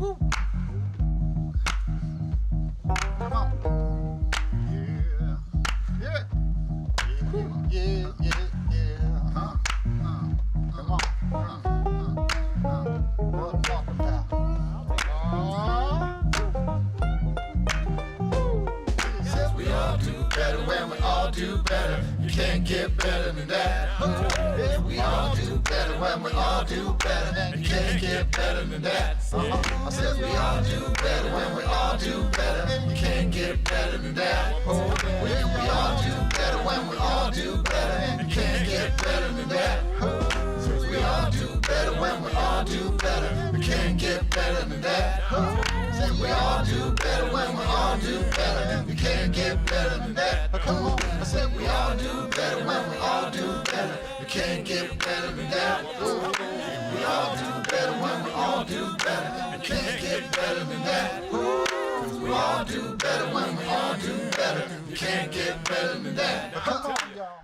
Come on. Yeah. Yeah. Huh? Come on. What I'm talking about. We all do better when we all do better. You can't get better than that. Yeah, we all do better when we all do better. You can't get better than that. I said we all do better when we all do better. You can't get better than that. Yeah, we all do better when we all do better. You can't get better than that. We all do better when we all do better. We can't get better than that. Said we all do better when we all do better. We can't get better than that. Come on. I said we all do better when we all do better. We can't get better than that. We all do better when we all do better. We can't get better than that. We all do better when we all do better. We can't get better than that. Come on, y'all.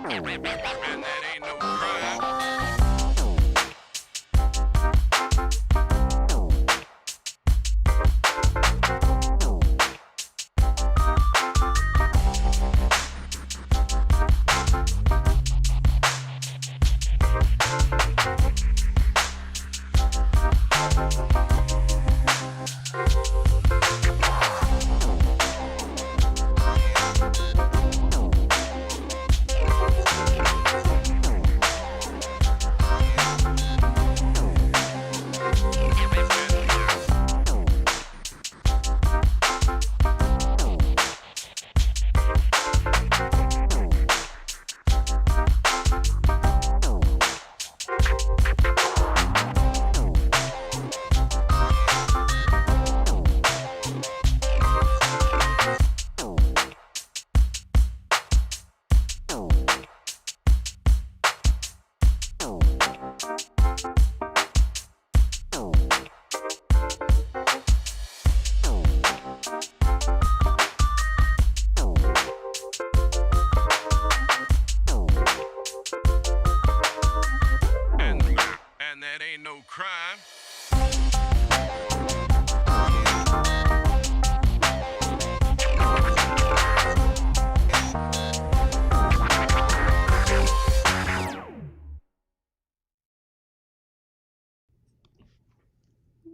And that ain't no crime. And that ain't no crime.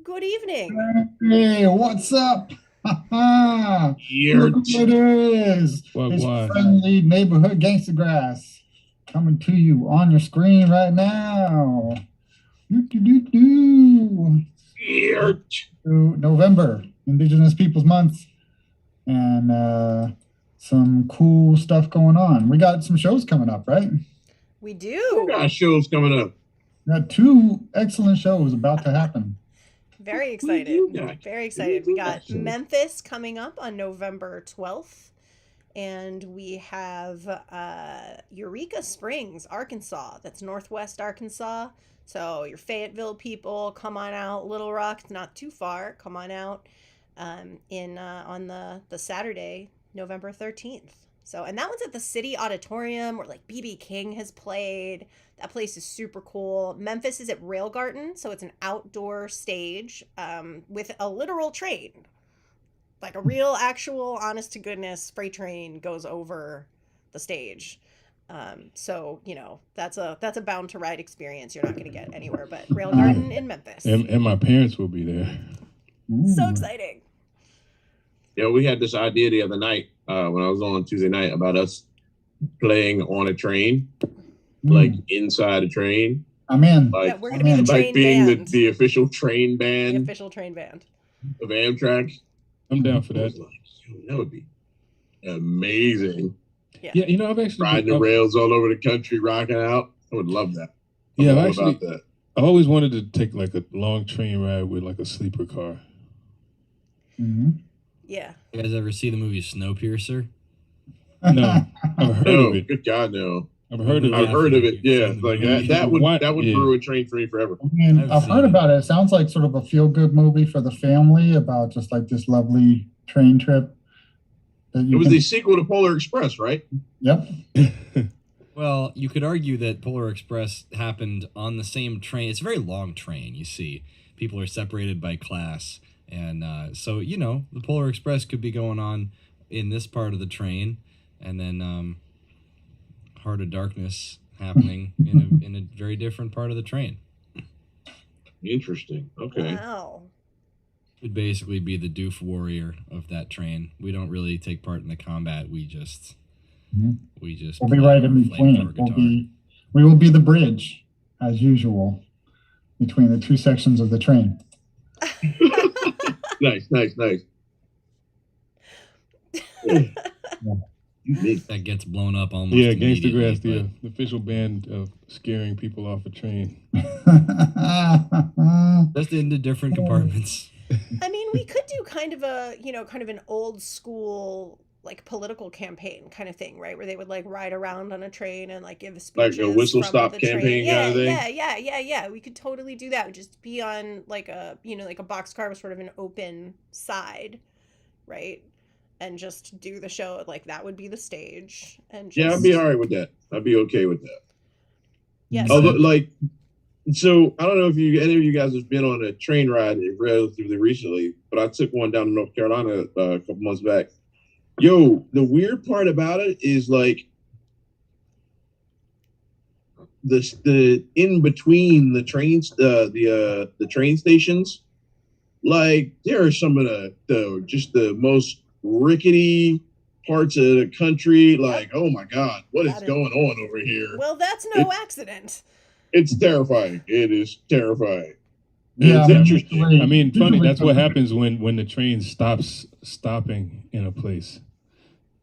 Good evening. Hey, what's up? Look what it is. It's friendly neighborhood Gangstagrass coming to you on your screen right now. November, Indigenous Peoples Month, and some cool stuff going on. We got some shows coming up, right? We do. We got shows coming up. We got 2 excellent shows about to happen. Very excited. Very excited. We got Memphis coming up on November 12th. And we have Eureka Springs, Arkansas. That's Northwest Arkansas. So your Fayetteville people, come on out. Little Rock, it's not too far. Come on out on the Saturday, November 13th. So, and that one's at the City Auditorium where like B.B. King has played. That place is super cool. Memphis is at Rail Garden, so it's an outdoor stage with a literal train. Like a real, actual, honest to goodness freight train goes over the stage. So, you know, that's a bound to ride experience you're not going to get anywhere but Rail Garden in Memphis. And my parents will be there. So exciting. Yeah, we had this idea the other night when I was on Tuesday night about us playing on a train, like inside a train. I'm in. Yeah, we're going to be the train being band. the official train band. The official train band. Of Amtrak. I'm down for that. That would be amazing. Yeah, you know, I've actually riding the rails all over the country, rocking out. I would love that. Yeah, all actually, about that. I always wanted to take like a long train ride with like a sleeper car. Mm-hmm. Yeah. You guys ever see the movie Snowpiercer? No, I've heard of it. Good God, no. I've heard of it. I've heard of it. Yeah, like that would ruin a train for me forever. I mean, I've heard about it. It sounds like sort of a feel-good movie for the family about just like this lovely train trip. It was the sequel to Polar Express, right? Yep. Well, you could argue that Polar Express happened on the same train. It's a very long train, you see. People are separated by class. And so, the Polar Express could be going on in this part of the train. And then Heart of Darkness happening in a very different part of the train. Interesting. Okay. Wow. Would basically be the doof warrior of that train. We don't really take part in the combat. We just We'll be right in between. We will be the bridge, as usual, between the two sections of the train. Nice. That gets blown up almost. Yeah, immediately, Gangstagrass, the official band of scaring people off a train. Just into different compartments. I mean, we could do kind of an old school like political campaign kind of thing, right? Where they would like ride around on a train and like give speeches, like a whistle from stop the campaign train. kind of thing. Yeah. We could totally do that. Just be on like a like a boxcar with sort of an open side, right? And just do the show like that would be the stage. And just... I'd be all right with that. I'd be okay with that. Yes. Although, so I don't know if any of you guys have been on a train ride relatively recently, but I took one down to North Carolina a couple months back. Yo, the weird part about it is like the in between the trains, the train stations, like there are some of the most rickety parts of the country. Like, oh my God, what is going on over here? Well, that's no accident. It's terrifying. It is terrifying. Yeah, it's interesting. I mean, funny. That's what happens when the train stopping in a place.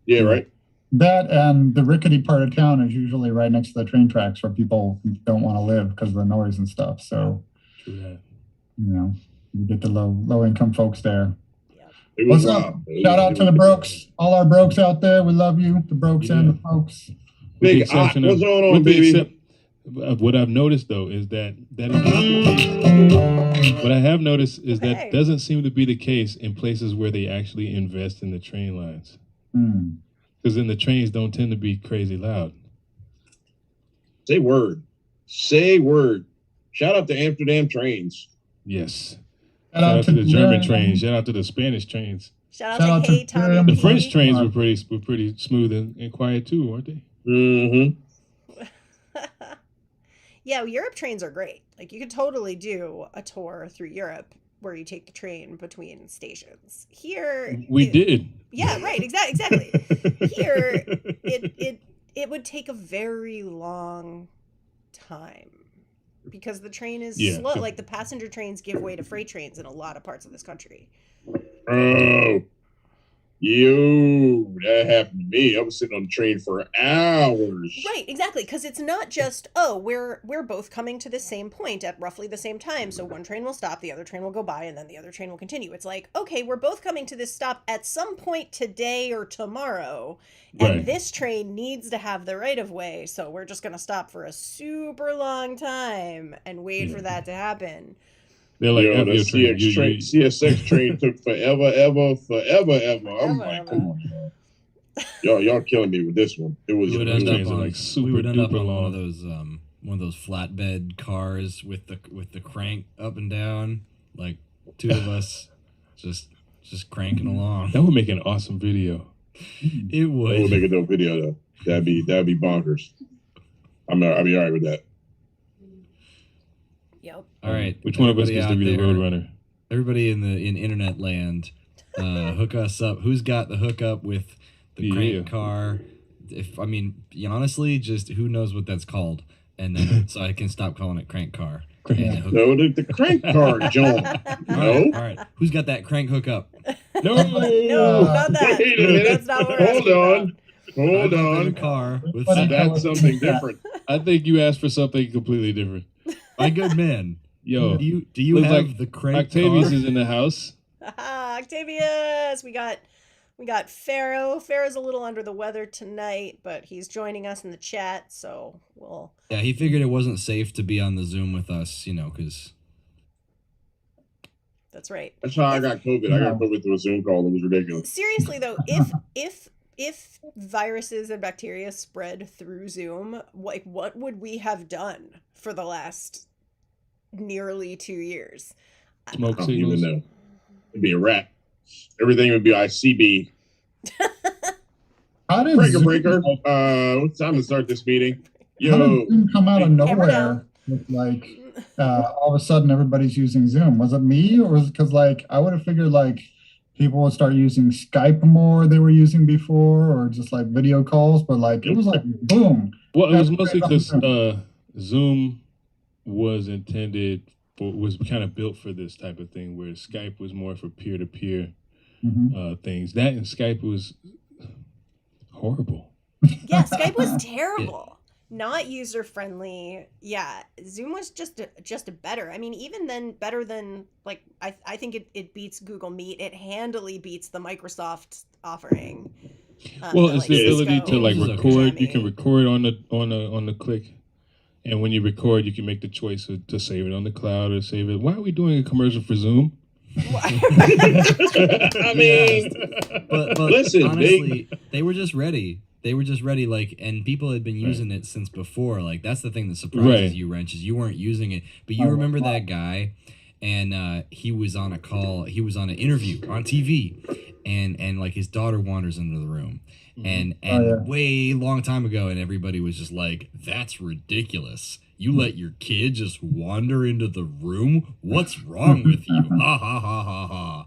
Yeah, right. That and the rickety part of town is usually right next to the train tracks where people don't want to live because of the noise and stuff. So, True that. You get the low income folks there. It was What's up? Shout out to the Brokes, all our Brokes out there. We love you, the Brokes and the folks. Big what's going on, baby? What I've noticed though is that is not the case. What I have noticed is that doesn't seem to be the case in places where they actually invest in the train lines. Because then the trains don't tend to be crazy loud. Say word. Shout out to Amsterdam trains. Yes. Shout out to the German trains. Shout out to the Spanish trains. Shout out to Hey Tommy. The French trains were pretty smooth and quiet too, weren't they? Mm-hmm. Yeah, Europe trains are great. Like you could totally do a tour through Europe where you take the train between stations. Here we did. Yeah, right, exactly. Here it would take a very long time because the train is slow. Like the passenger trains give way to freight trains in a lot of parts of this country. Oh. Yo, that happened to me. I was sitting on the train for hours. Right, exactly, because it's not just, we're both coming to the same point at roughly the same time, so one train will stop, the other train will go by, and then the other train will continue. It's like, okay, we're both coming to this stop at some point today or tomorrow, and this train needs to have the right-of-way, so we're just going to stop for a super long time and wait for that to happen. They're like, the CSX train took forever. I'm like, come on, y'all killing me with this one. It was we would end up on long. one of those flatbed cars with the crank up and down, like two of us just cranking along. That would make an awesome video. It would. That would make a dope video though. That'd be bonkers. I'd be all right with that. Yep. All right. Which one of us gets to be the Roadrunner? Everybody in internet land, hook us up. Who's got the hookup with the crank car? Honestly, just who knows what that's called, and then so I can stop calling it crank car. No, the crank car, John. No. All right. Who's got that crank hookup? No, not that. Wait a minute. That's not what Hold on. Car with that's something different. I think you asked for something completely different. My good man. Yo, do you have the crank Octavius car? is in the house. Octavius, we got Pharaoh. Pharaoh's a little under the weather tonight, but he's joining us in the chat, so we'll. Yeah, he figured it wasn't safe to be on the Zoom with us, because. That's right. That's how I got COVID. I got COVID through a Zoom call. It was ridiculous. Seriously though, if if viruses and bacteria spread through Zoom, like what would we have done for the last nearly 2 years? Smoke I don't even signals. know. It'd be a wrap. Everything would be ICB. How did Breaker. It's time to start this meeting. How did Yo, Zoom come out of Camera nowhere down. with like all of a sudden everybody's using Zoom? Was it me, or was it because like I would have figured like people would start using Skype more they were using before, or just like video calls, but like it was like boom. Well, it was mostly Everybody's on because Zoom. Zoom was kind of built for this type of thing, where Skype was more for peer-to-peer things. That and Skype was horrible. Yeah, Skype was terrible. Not user friendly. Yeah, Zoom was just better. I mean, even then, better than like I think it beats Google Meet. It handily beats the Microsoft offering. Well, it's the ability to like Cisco, record. Jammy. You can record on the click, and when you record, you can make the choice to save it on the cloud or save it. Why are we doing a commercial for Zoom? I mean, but listen, honestly, they were just ready. They were just ready, like, and people had been using it since before. Like, that's the thing that surprises you, Wrench, is you weren't using it. But you remember that guy, and he was on a call, he was on an interview on TV, and like his daughter wanders into the room. And way long time ago, and everybody was just like, that's ridiculous. You let your kid just wander into the room? What's wrong with you? Ha ha ha ha ha.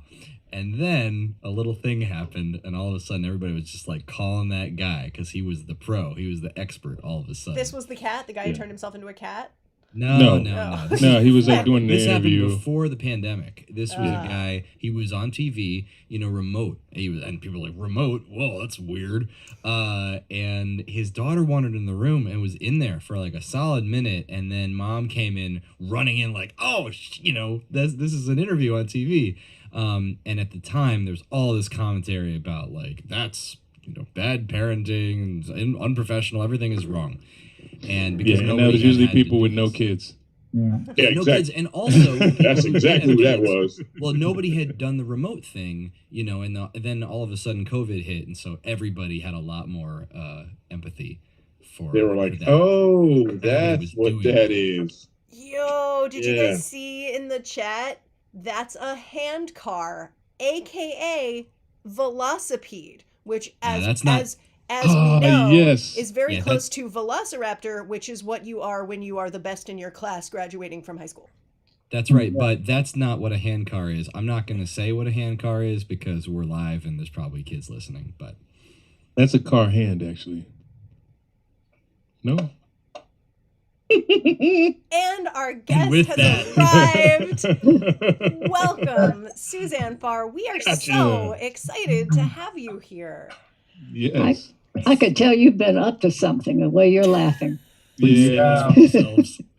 And then a little thing happened, and all of a sudden everybody was just like calling that guy because he was the pro. He was the expert all of a sudden. This was the cat, the guy who turned himself into a cat? No. He was like doing an this interview. happened before the pandemic. This was a guy, he was on TV, remote. And people were like, remote? Whoa, that's weird. And his daughter wandered in the room and was in there for like a solid minute. And then mom came in running in like, oh, this is an interview on TV. And at the time, there's all this commentary about like, that's, bad parenting and unprofessional. Everything is wrong. And because and that was usually people with no kids. Yeah, no exactly. kids, and also That's exactly what that was. Well, nobody had done the remote thing, and then all of a sudden COVID hit, and so everybody had a lot more empathy for. They were like, for that. "Oh, Everybody that's was what doing that it. is." Yo, did you guys see in the chat? That's a hand car, aka velocipede, which as we know is very close to velociraptor, which is what you are when you are the best in your class graduating from high school. That's right, but that's not what a hand car is. I'm not going to say what a hand car is because we're live and there's probably kids listening, but that's a car hand, actually. No. And our guest has arrived. Welcome, Suzanne Farr. We are so excited to have you here. Yes. I could tell you've been up to something the way you're laughing. Yeah.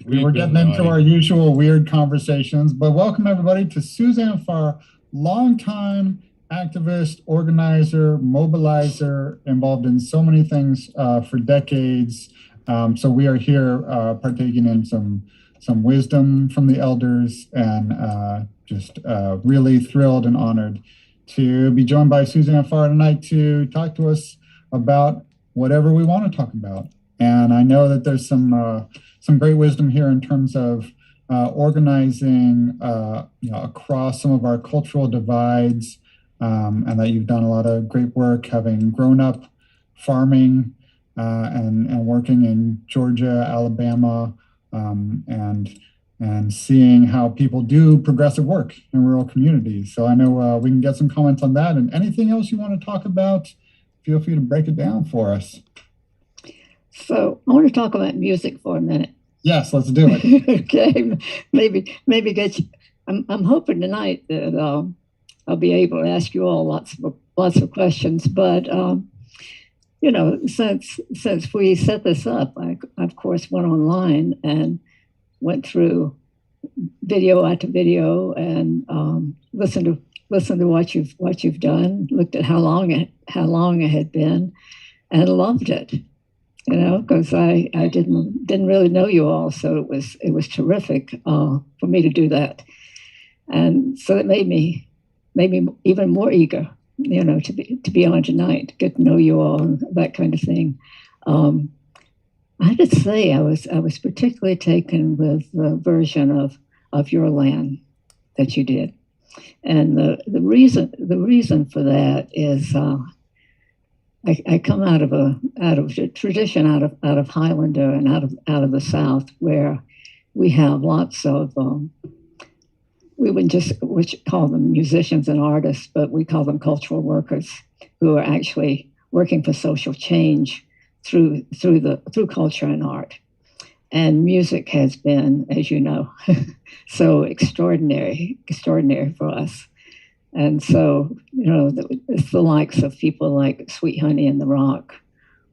We're getting into our usual weird conversations, but welcome everybody to Suzanne Farr, longtime activist, organizer, mobilizer, involved in so many things for decades. So we are here partaking in some wisdom from the elders, and just really thrilled and honored to be joined by Suzanne Farr tonight to talk to us about whatever we want to talk about. And I know that there's some great wisdom here in terms of organizing across some of our cultural divides, and that you've done a lot of great work having grown up farming and working in Georgia, Alabama, and seeing how people do progressive work in rural communities. So I know we can get some comments on that, and anything else you want to talk about, feel free to break it down for us. So I want to talk about music for a minute. Yes, let's do it. Okay, maybe get you. I'm hoping tonight that I'll be able to ask you all lots of questions. But since we set this up, I of course went online and went through video after video and listened to what you've done, looked at how long it had been, and loved it. Because I didn't really know you all, so it was terrific for me to do that, and so it made me even more eager to be on tonight, to get to know you all, and that kind of thing. I have to say, I was particularly taken with the version of Your Land that you did, and the reason for that is I come out of a tradition out of Highlander and out of the South, where we have lots of we wouldn't just call them musicians and artists, but we call them cultural workers who are actually working for social change through culture and art. And music has been, as you know, so extraordinary for us. And so, it's the likes of people like Sweet Honey and the Rock,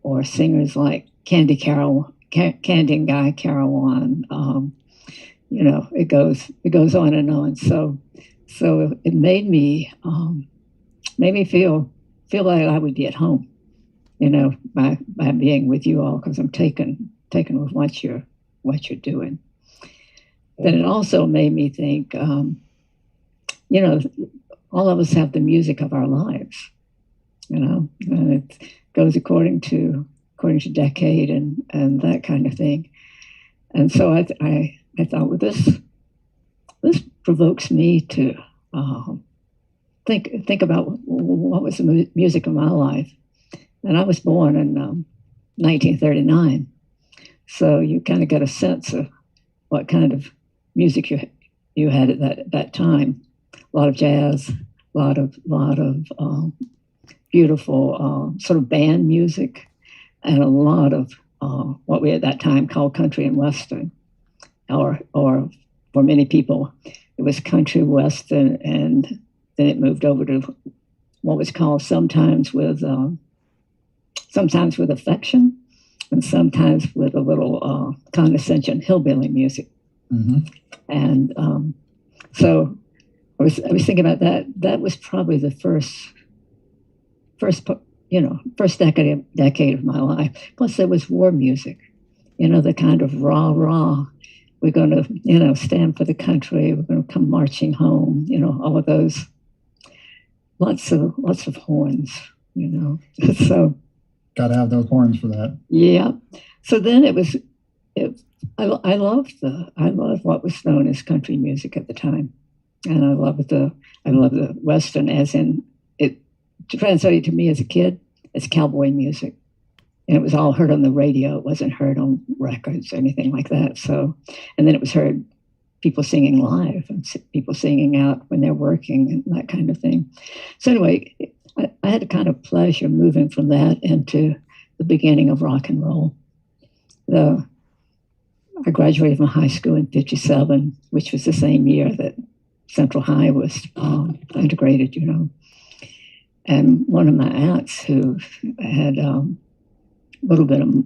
or singers like Candy and Guy Carawan. It goes on and on. So it made me feel like I would be at home, by being with you all, because I'm taken with what you're doing. Then it also made me think, all of us have the music of our lives, and it goes according to decade and that kind of thing. And so I thought, well, this provokes me to think about what was the music of my life. And I was born in 1939, so you kind of get a sense of what kind of music you had at that time. A lot of jazz, a lot of beautiful sort of band music, and a lot of what we at that time called country and western, or for many people it was country western, and then it moved over to what was called sometimes with affection, and sometimes with a little condescension, hillbilly music. Mm-hmm. And so I was thinking about that. That was probably the first decade of my life. Plus there was war music, the kind of rah. We're going to, stand for the country. We're going to come marching home. All of those, lots of horns. So got to have those horns for that. Yeah. So then I loved what was known as country music at the time, and I loved the western, as in it translated to me as a kid as cowboy music. And it was all heard on the radio. It wasn't heard on records or anything like that. So, and then it was heard people singing live and people singing out when they're working and that kind of thing. So anyway, I had a kind of pleasure moving from that into the beginning of rock and roll. I graduated from high school in '57, which was the same year that Central High was integrated, And one of my aunts, who had a little bit of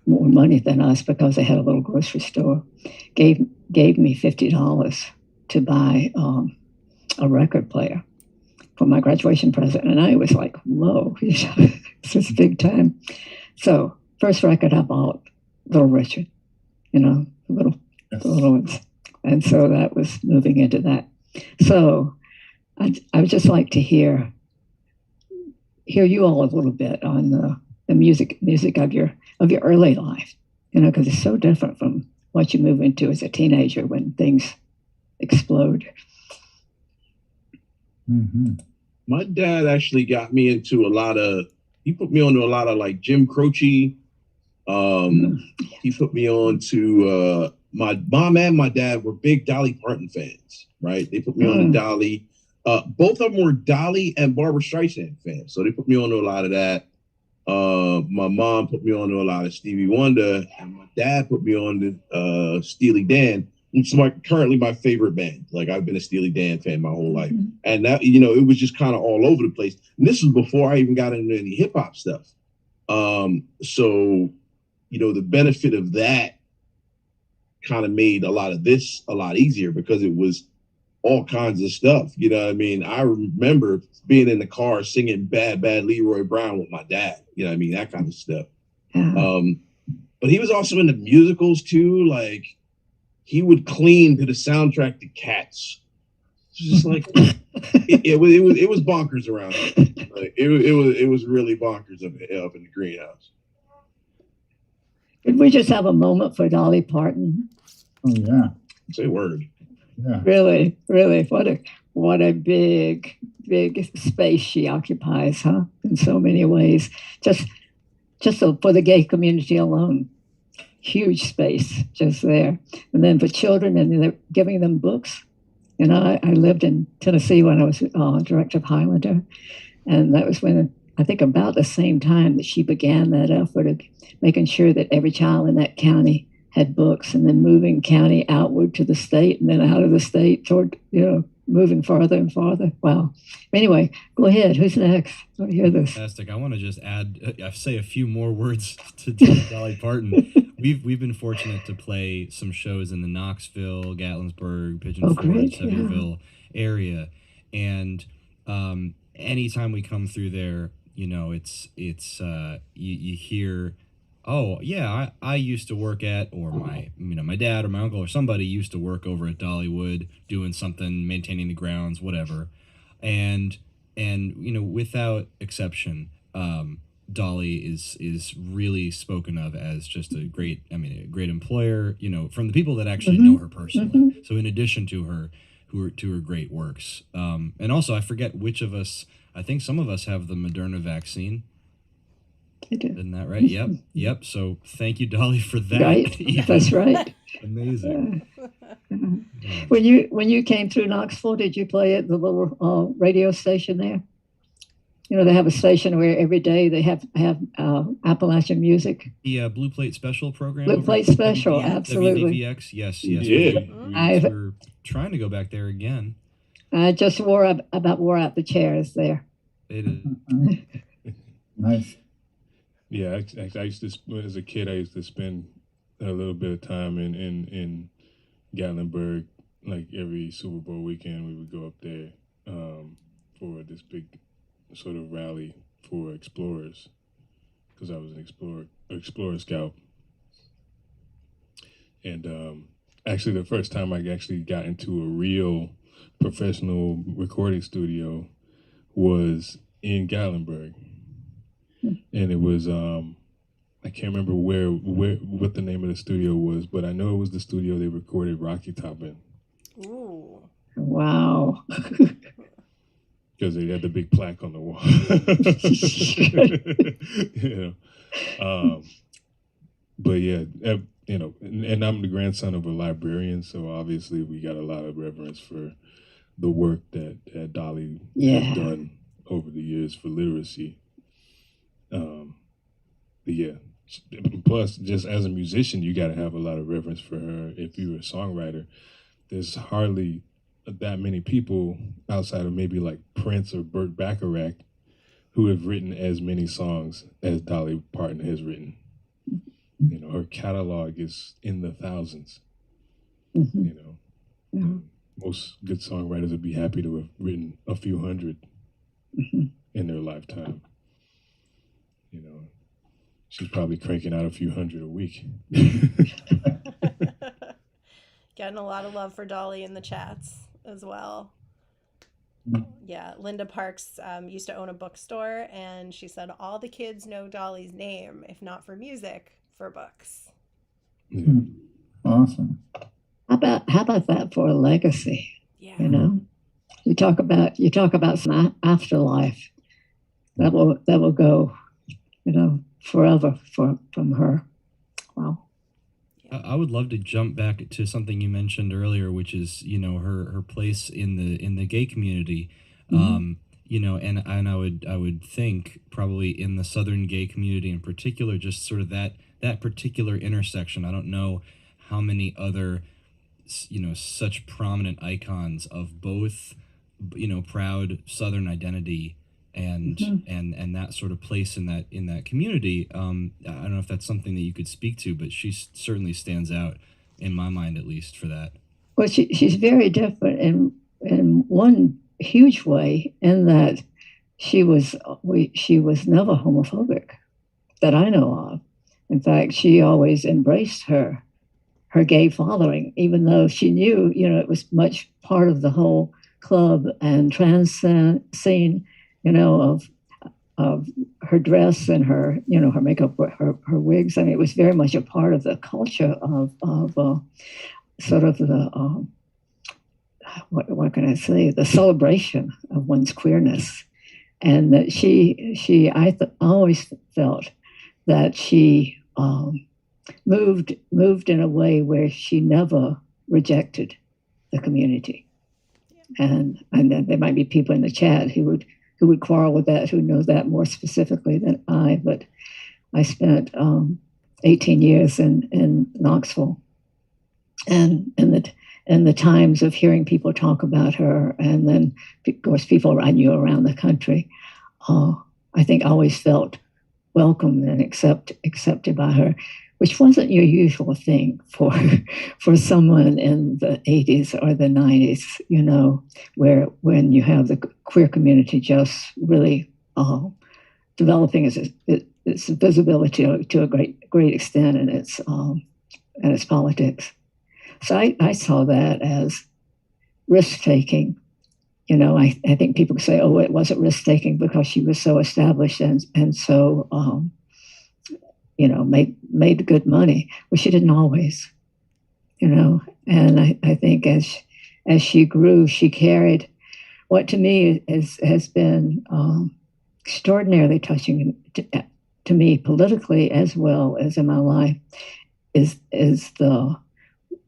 more money than us because they had a little grocery store, gave me $50 to buy a record player for my graduation present. And I was like, whoa, this is big time. So first record I bought, Little Richard, the little ones. And so that was moving into that. So I would just like to hear you all a little bit on the music of your early life, because it's so different from what you move into as a teenager when things explode. Mm-hmm. My dad actually got me into he put me onto a lot of like Jim Croce. He put me on to my mom and my dad were big Dolly Parton fans, right? They put me on to Dolly. Both of them were Dolly and Barbra Streisand fans, so they put me on to a lot of that. My mom put me on to a lot of Stevie Wonder, and my dad put me on to Steely Dan, which is currently my favorite band. Like, I've been a Steely Dan fan my whole life, and that it was just kind of all over the place. And this was before I even got into any hip hop stuff. So the benefit of that kind of made a lot of this a lot easier, because it was all kinds of stuff. I remember being in the car singing Bad Leroy Brown with my dad, that kind of stuff. But he was also into musicals too. Like, he would clean to the soundtrack to Cats. It's just like it was bonkers around here. Like it was really bonkers up in the greenhouse. Could we just have a moment for Dolly Parton? Oh yeah. Say word. Yeah. Really, really, what a big space she occupies, huh? In so many ways. Just for the gay community alone. Huge space just there. And then for children, and they're giving them books. You know, I lived in Tennessee when I was director of Highlander. And that was when, I think about the same time that she began that effort of making sure that every child in that county had books, and then moving county outward to the state, and then out of the state toward, moving farther and farther. Wow. Anyway, go ahead. Who's next? Let me hear this. Fantastic. I want to just say a few more words to Dolly Parton. We've been fortunate to play some shows in the Knoxville, Gatlinburg, Pigeon Forge, Sevierville area, and anytime we come through there, it's you hear, oh yeah, I used to work at, or my dad or my uncle or somebody used to work over at Dollywood doing something, maintaining the grounds, whatever, and without exception, Dolly is really spoken of as just a great employer, from the people that actually know her personally. So in addition to her great works, and also I forget which of us, I think some of us have the Moderna vaccine. Isn't that right? Yep. So thank you, Dolly, for that. Right. That's right. Amazing. When you came through Knoxville, did you play at the little radio station there? They have a station where every day they have Appalachian music. The Blue Plate Special program. Blue Plate Special, absolutely. WDVX, yes. Yeah. We're trying to go back there again. I just wore out the chairs there. It is. Nice. Yeah, I used to, as a kid, I used to spend a little bit of time in Gatlinburg. Like every Super Bowl weekend, we would go up there for this big sort of rally for explorers, because I was an explorer scout. And actually, the first time I actually got into a real professional recording studio was in Gatlinburg. And it was I can't remember what the name of the studio was, but I know it was the studio they recorded Rocky Top in. Ooh. Wow. Because they had the big plaque on the wall. But yeah, and I'm the grandson of a librarian, so obviously we got a lot of reverence for the work that Dolly has done over the years for literacy. But yeah, plus just as a musician, you got to have a lot of reverence for her. If you're a songwriter, there's hardly that many people outside of maybe like Prince or Burt Bacharach who have written as many songs as Dolly Parton has written. Her catalog is in the thousands. Most good songwriters would be happy to have written a few hundred in their lifetime. She's probably cranking out a few hundred a week. Getting a lot of love for Dolly in the chats as well. Yeah, Linda Parks used to own a bookstore, and she said all the kids know Dolly's name, if not for music, for books. Yeah. Awesome. How about that for a legacy? Yeah. You talk about some afterlife that will go, forever from her. Wow. I would love to jump back to something you mentioned earlier, which is her place in the gay community. And I would think probably in the Southern gay community in particular, just sort of that particular intersection. I don't know how many other such prominent icons of both proud Southern identity and that sort of place in that community. I don't know if that's something that you could speak to, but she certainly stands out in my mind, at least for that. Well, she's very different in one huge way, in that she was never homophobic that I know of. In fact, she always embraced her gay following, even though she knew, it was much part of the whole club and trans scene, of her dress and her, her makeup, her wigs. I mean, it was very much a part of the culture of sort of the, what can I say, the celebration of one's queerness. And that I always felt that she moved in a way where she never rejected the community. And then there might be people in the chat who would quarrel with that, who knows that more specifically than I. But I spent 18 years in Knoxville, and the times of hearing people talk about her, and then of course people I knew around the country, I think I always felt welcome and accepted by her, which wasn't your usual thing for someone in the 80s or the 90s, when you have the queer community just really developing its visibility to a great extent in its politics. So I saw that as risk-taking. I think people say, oh, it wasn't risk-taking because she was so established and so made good money. Well, she didn't always, and I think as she grew, she carried what to me has been extraordinarily touching to me politically as well as in my life is the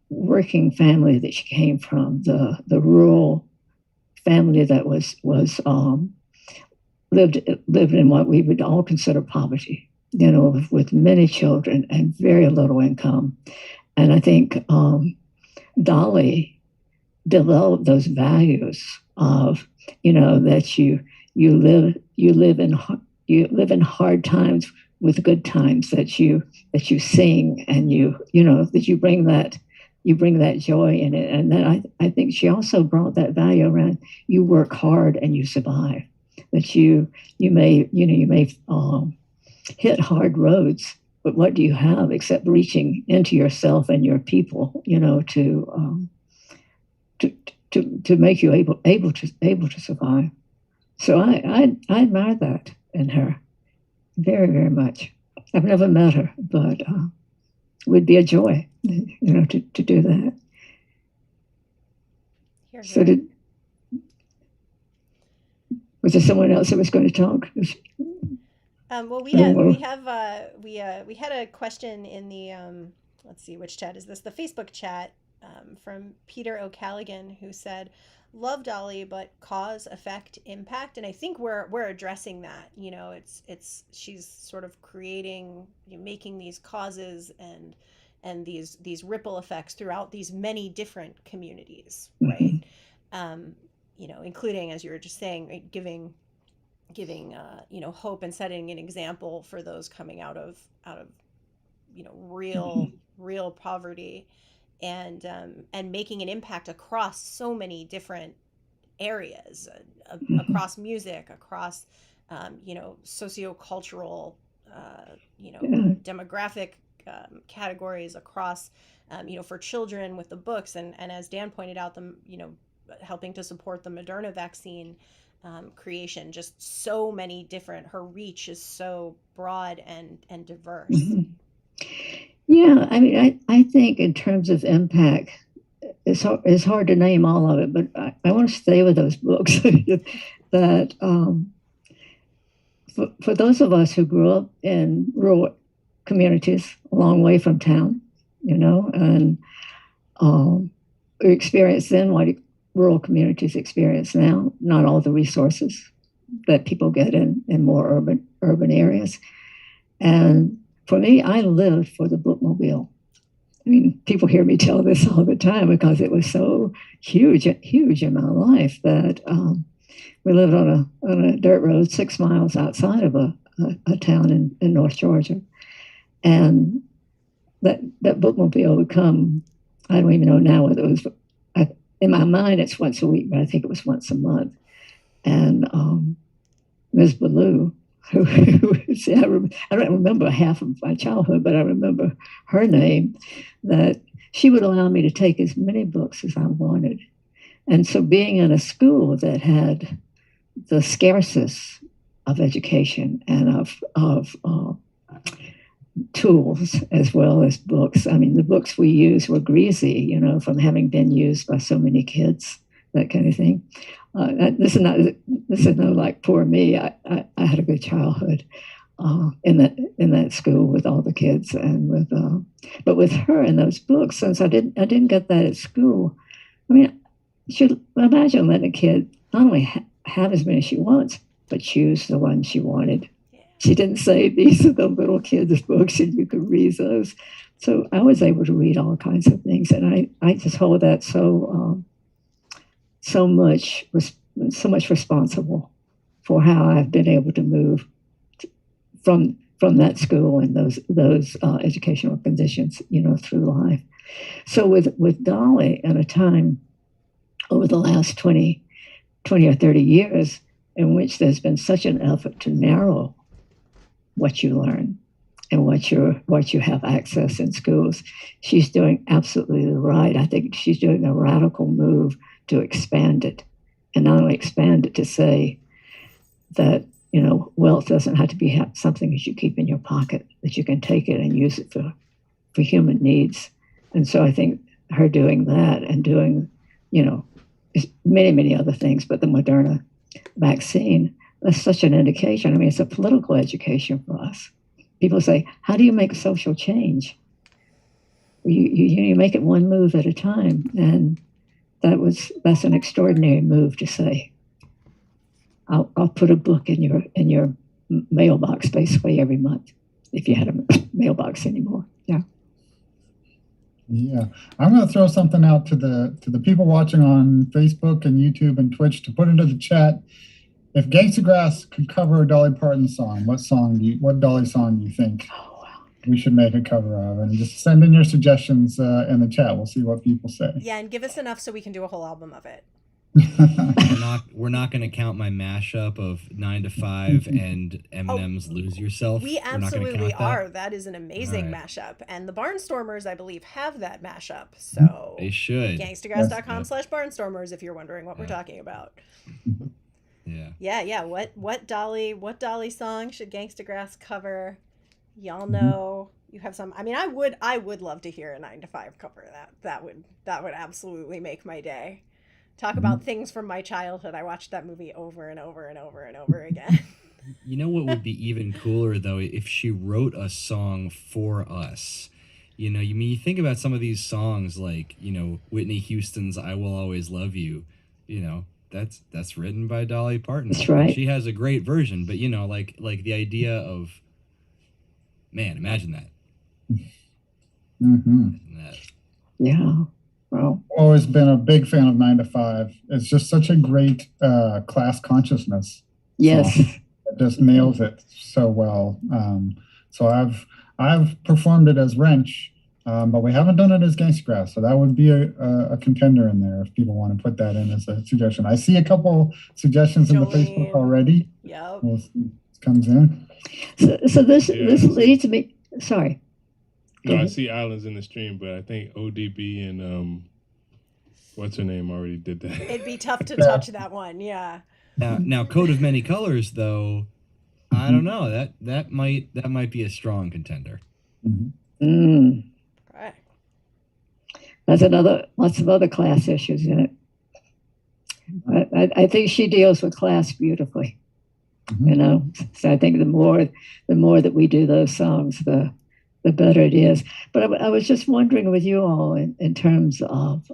working family that she came from, the rural family that was lived in what we would all consider poverty, with many children and very little income. And I think Dolly developed those values of, that you live in hard times with good times, that you sing and that you bring that joy in it. And then I think she also brought that value around, you work hard and you survive, that you may hit hard roads, but what do you have except reaching into yourself and your people, to make you able to survive. So I admire that in her very, very much. I've never met her, but it would be a joy, to do that. So was there someone else that was going to talk? Well, we had a question in the let's see, which chat is this? The Facebook chat, from Peter O'Callaghan, who said, "Love Dolly, but cause, effect, impact." And I think we're addressing that. She's sort of creating, making these causes and these ripple effects throughout these many different communities, right? Including, as you were just saying, right, giving hope and setting an example for those coming out of real poverty, and making an impact across so many different areas, across music, across sociocultural, demographic categories, across for children with the books, and as Dan pointed out, helping to support the Moderna vaccine creation. Just so many different, her reach is so broad and diverse. Yeah, I mean, I think in terms of impact, it's hard to name all of it, but I want to stay with those books. That for those of us who grew up in rural communities a long way from town, and we experienced then what rural communities experience now, not all the resources that people get in more urban areas. And for me, I lived for the bookmobile. I mean, people hear me tell this all the time because it was so huge in my life that we lived on a dirt road 6 miles outside of a town in North Georgia. And that bookmobile would come, I don't even know now whether it was, in my mind it's once a week, but I think it was once a month. And Ms. Ballou, I don't remember half of my childhood, but I remember her name, that she would allow me to take as many books as I wanted. And so being in a school that had the scarcest of education and of tools as well as books. I mean, the books we used were greasy, you know, from having been used by so many kids, that kind of thing. This is no like poor me. I had a good childhood in that school with all the kids, and but with her and those books, since I didn't get that at school. I mean, should imagine letting a kid not only have as many as she wants, but choose the one she wanted. She didn't say these are the little kids' books and you could read those. So I was able to read all kinds of things, and I just hold that so much responsible for how I've been able to move from that school and those educational conditions, you know, through life. So with Dolly, at a time over the last 20 or 30 years in which there's been such an effort to narrow what you learn and what you have access in schools, she's doing absolutely right. I think she's doing a radical move to expand it, and not only expand it to say that, you know, wealth doesn't have to be something that you keep in your pocket, that you can take it and use it for human needs. And so I think her doing that and doing, you know, many other things, but the Moderna vaccine, that's such an indication. I mean, it's a political education for us. People say, how do you make social change? You make it one move at a time. And that's an extraordinary move to say, I'll put a book in your mailbox basically every month, if you had a mailbox anymore. Yeah. Yeah, I'm going to throw something out to the people watching on Facebook and YouTube and Twitch to put into the chat. If Gangstagrass could cover a Dolly Parton song, what Dolly song do you think we should make a cover of? And just send in your suggestions in the chat. We'll see what people say. Yeah, and give us enough so we can do a whole album of it. We're not going to count my mashup of 9 to 5 and Eminem's "Lose Yourself." We absolutely are. That is an amazing right. mashup, and the Barnstormers, I believe, have that mashup. So they should. Gangstagrass.com/Barnstormers if you're wondering what we're talking about. Yeah. What Dolly song should Gangstagrass cover? Y'all know you have some. I mean, I would love to hear a 9 to 5 cover. That would absolutely make my day. Talk about things from my childhood. I watched that movie over and over and over and over again. You know what would be even cooler though, if she wrote a song for us. You know, you think about some of these songs like, you know, Whitney Houston's "I Will Always Love You." You know, that's written by Dolly Parton. That's right. She has a great version, but you know, like the idea of, man, imagine that. Imagine that. Yeah. Well, always been a big fan of 9 to 5. It's just such a great class consciousness. Yes. It just nails it so well. So I've performed it as Wrench, but we haven't done it as Gangstagrass. So that would be a contender in there if people want to put that in as a suggestion. I see a couple suggestions in the Facebook already. Yep. We'll see what comes in. So this leads me. Sorry. No, I see Islands in the stream, but I think ODB and what's her name already did that. It'd be tough to touch that one, yeah. Now, Coat of Many Colors, though, I don't know. That might be a strong contender. Right. That's lots of other class issues in it. I think she deals with class beautifully. You know, so I think the more that we do those songs, the better it is. But I was just wondering with you all in terms of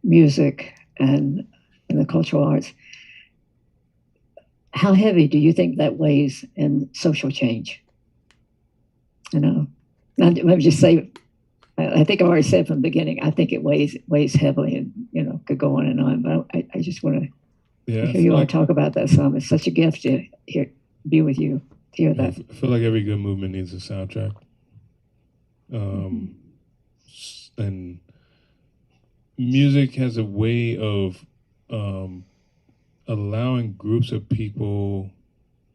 music and the cultural arts, how heavy do you think that weighs in social change? You know, let me just say, I think I already said from the beginning, I think it weighs heavily, and you know, could go on and on. But I just want to hear you all talk about that song. It's such a gift to be with you, to hear that. I feel like every good movement needs a soundtrack. And music has a way of allowing groups of people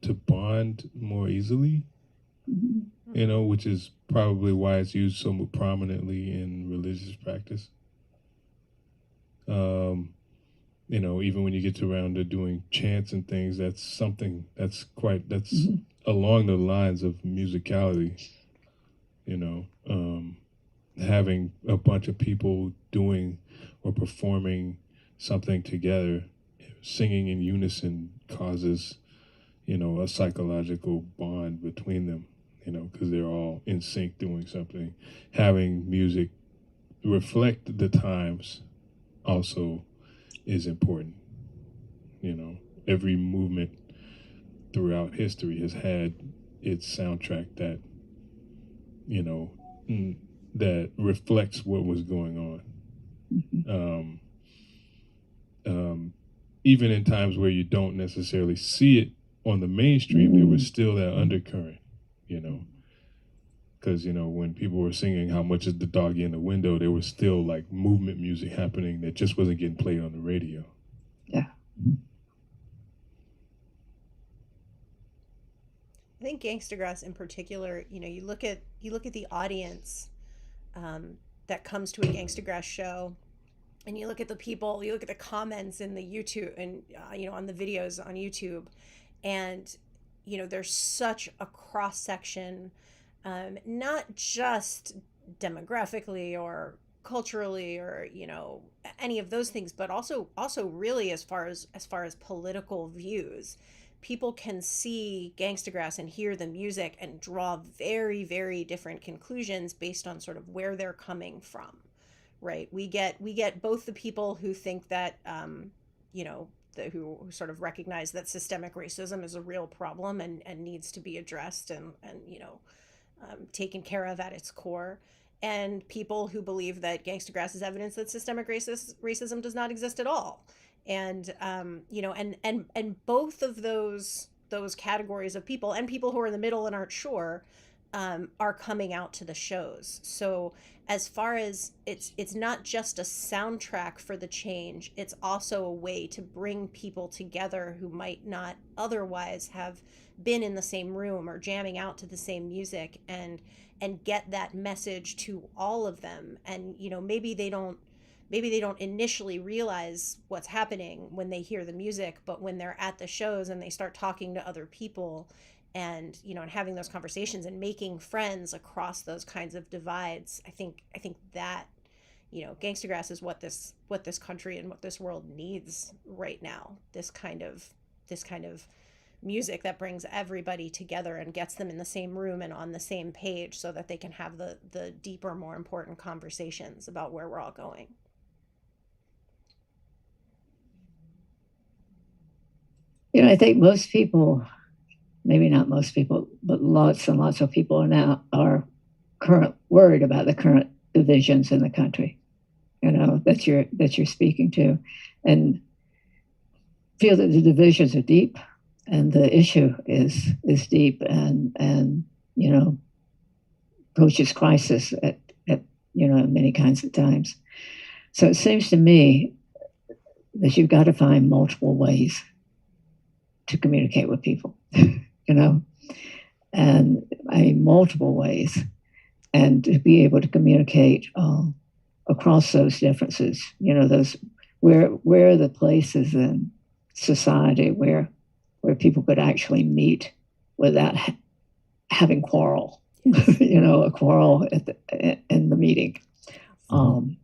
to bond more easily, you know, which is probably why it's used so prominently in religious practice. You know, even when you get to around to doing chants and things, that's something that's along the lines of musicality. You know, having a bunch of people doing or performing something together, singing in unison causes, you know, a psychological bond between them, you know, because they're all in sync doing something. Having music reflect the times also is important. You know, every movement throughout history has had its soundtrack that, you know, that reflects what was going on. Even in times where you don't necessarily see it on the mainstream, there was still that undercurrent, you know. Because, you know, when people were singing How Much Is the Doggy in the Window, there was still like movement music happening that just wasn't getting played on the radio. Yeah. I think Gangstagrass in particular, you know, you look at the audience that comes to a Gangstagrass show, and you look at the people, you look at the comments in the YouTube and you know, on the videos on YouTube, and you know, there's such a cross section, not just demographically or culturally or, you know, any of those things, but also really as far as political views. People can see Gangstagrass and hear the music and draw very, very different conclusions based on sort of where they're coming from, right? We get both the people who think that, you know, who sort of recognize that systemic racism is a real problem and needs to be addressed and you know, taken care of at its core, and people who believe that Gangstagrass is evidence that systemic racism does not exist at all. And you know, and both of those categories of people, and people who are in the middle and aren't sure, are coming out to the shows. So as far as it's not just a soundtrack for the change, it's also a way to bring people together who might not otherwise have been in the same room or jamming out to the same music, and get that message to all of them. And you know, maybe they don't initially realize what's happening when they hear the music, but when they're at the shows and they start talking to other people and, you know, and having those conversations and making friends across those kinds of divides, I think that, you know, Gangstagrass is what this country and what this world needs right now. This kind of music that brings everybody together and gets them in the same room and on the same page so that they can have the deeper, more important conversations about where we're all going. You know, I think most people, maybe not most people, but lots and lots of people are worried about the current divisions in the country, you know, that you're speaking to, and feel that the divisions are deep and the issue is deep and you know, approaches crisis at you know, many kinds of times. So it seems to me that you've got to find multiple ways to communicate with people, you know, and multiple ways, and to be able to communicate across those differences, you know, those where are the places in society where people could actually meet without having quarrel, you know, a quarrel in the meeting. And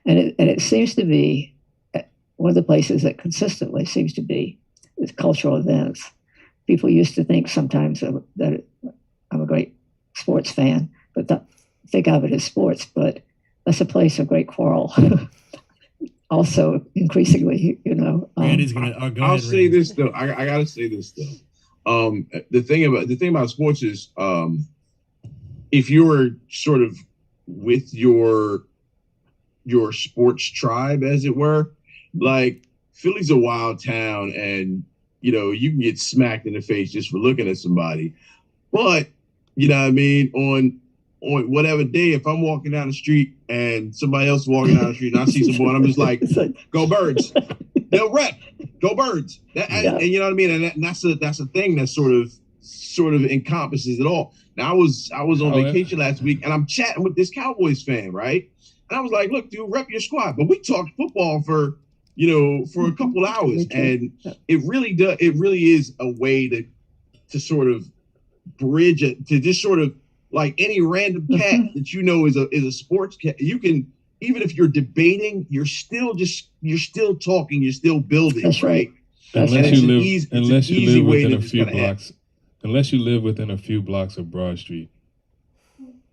it seems to be one of the places that consistently seems to be with cultural events. People used to think sometimes that I'm a great sports fan, but think of it as sports, but that's a place of great quarrel. Also, increasingly, you know. Randy's gonna. I'll say this though. I gotta say this though. The thing about sports is, if you're sort of with your sports tribe, as it were, like Philly's a wild town, and you know, you can get smacked in the face just for looking at somebody. But you know what I mean, on whatever day, if I'm walking down the street and somebody else walking down the street and I see someone, I'm just like, go Birds. They'll rep. Go Birds. And you know what I mean? And that's a thing that sort of encompasses it all. Now I was on vacation last week and I'm chatting with this Cowboys fan, right? And I was like, look, dude, rep your squad. But we talked football for a couple hours, and it really does. It really is a way to sort of bridge it, to just sort of like any random cat that you know is a sports cat. You can, even if you're debating, you're still talking, you're still building. That's right. Unless you live within a few blocks. Unless you live within a few blocks of Broad Street.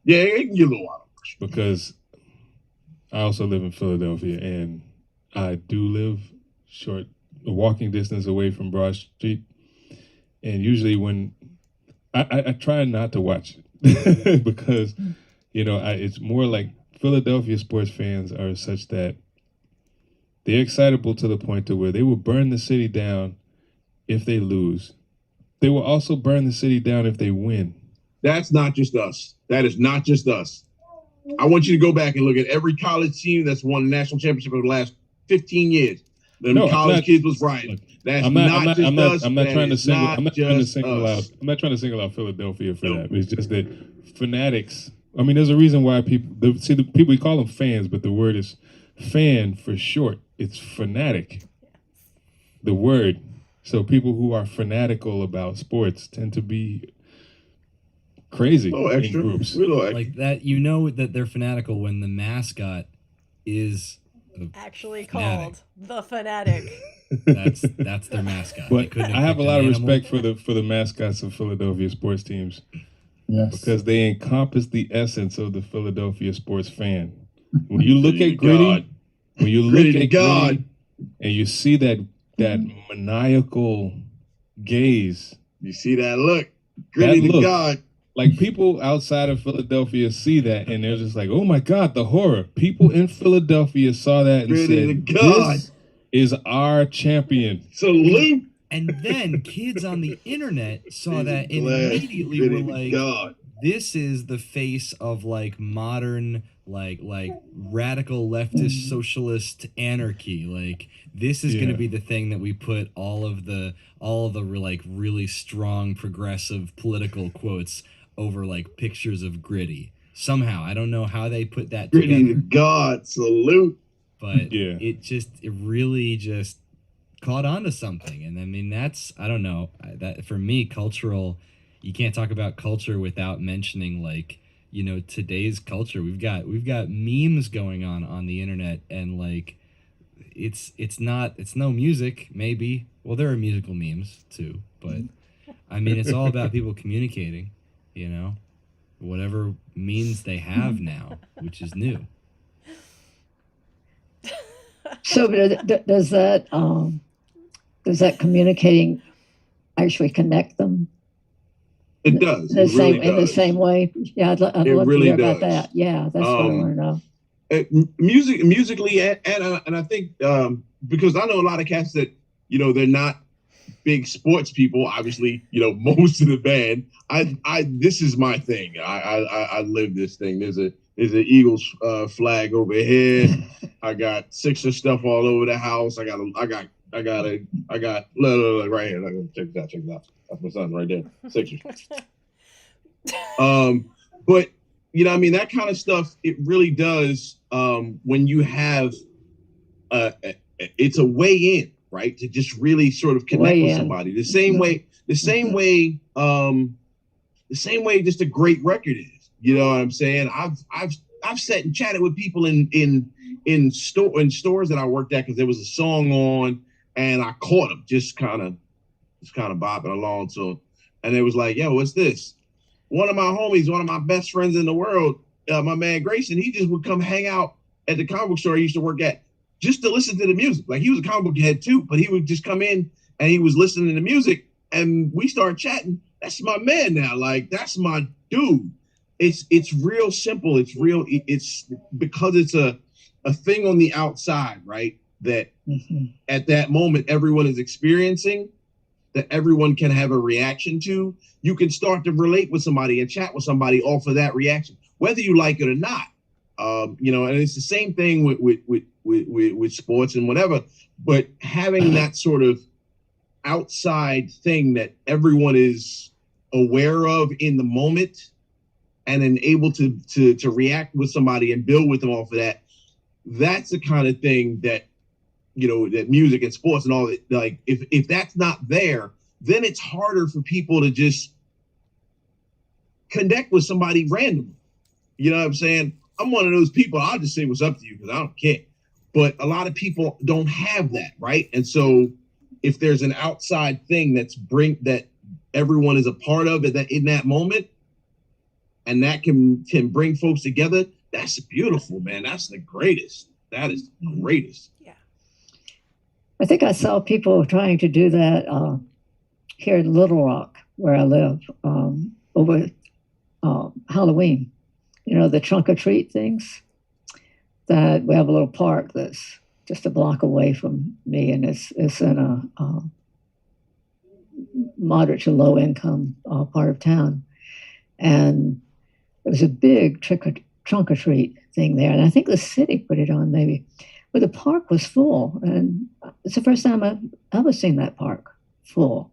Yeah, it can get a little wild. Because I also live in Philadelphia, and I do live a walking distance away from Broad Street. And usually when I try not to watch it because, it's more like Philadelphia sports fans are such that they're excitable to the point to where they will burn the city down if they lose. They will also burn the city down if they win. That's not just us. That is not just us. I want you to go back and look at every college team that's won a national championship over the last 15 years. College kids was rioting. I'm not trying to single out Philadelphia for that. It's just that fanatics. I mean, there's a reason why the people, we call them fans, but the word is fan for short. It's fanatic. The word. So people who are fanatical about sports tend to be crazy in groups. Like that, that they're fanatical when the mascot is actually fanatic. Called the Fanatic. That's their mascot. But I have a lot of respect for the mascots of Philadelphia sports teams. Yes. Because they encompass the essence of the Philadelphia sports fan. When you look at Gritty, and you see that maniacal gaze. You see that look. Gritty to God. Like people outside of Philadelphia see that and they're just like, oh my God, the horror. People in Philadelphia saw that and said, this is our champion. Salute. And then kids on the internet saw that and immediately were like, this is the face of like modern, like radical leftist socialist anarchy. Like this is going to be the thing that we put all of the like really strong progressive political quotes over like pictures of Gritty. Somehow, I don't know how they put that Gritty together. to God, salute. But it really just caught on to something. And I mean, I don't know, that for me, cultural, you can't talk about culture without mentioning like, today's culture. We've got memes going on the internet, and like it's no music, maybe. Well, there are musical memes too, but I mean, it's all about people communicating, whatever means they have now, which is new. So does that communicating actually connect them? It does. In the same way. Yeah, I'd love to hear about that. Yeah, that's what I want to know. Musically, and I think because I know a lot of cats that they're not big sports people. Obviously, most of the band. This is my thing. I live this thing. There's an Eagles flag over here. I got Sixer stuff all over the house. I got look, right here. Check this out. That's my son right there. Sixers. But that kind of stuff, it really does. When you have, it's a way in, right? To just really sort of connect with somebody. The same way just a great record is. You know what I'm saying? I've sat and chatted with people in stores that I worked at because there was a song on and I caught them just kind of bopping along to them. And it was like, yo, what's this? One of my homies, one of my best friends in the world, my man Grayson, he just would come hang out at the comic book store I used to work at just to listen to the music. Like he was a comic book head too, but he would just come in and he was listening to music and we started chatting. That's my man now. Like that's my dude. It's real simple. It's because it's a thing on the outside, right? That at that moment everyone is experiencing, that everyone can have a reaction to. You can start to relate with somebody and chat with somebody off of that reaction, whether you like it or not. And it's the same thing with sports and whatever. But having that sort of outside thing that everyone is aware of in the moment, and then able to react with somebody and build with them off of that, that's the kind of thing that, that music and sports and all that, like, if that's not there, then it's harder for people to just connect with somebody randomly. You know what I'm saying? I'm one of those people, I'll just say what's up to you because I don't care. But a lot of people don't have that, right? And so if there's an outside thing that everyone is a part of it, that in that moment, and that can bring folks together, that's beautiful, man. That's the greatest. That is the greatest. Yeah. I think I saw people trying to do that here in Little Rock, where I live, over Halloween. The trunk or treat things. That we have a little park that's just a block away from me, and it's in a moderate to low income part of town. And there was a big trunk or treat thing there, and I think the city put it on maybe, but the park was full, and it's the first time I've ever seen that park full,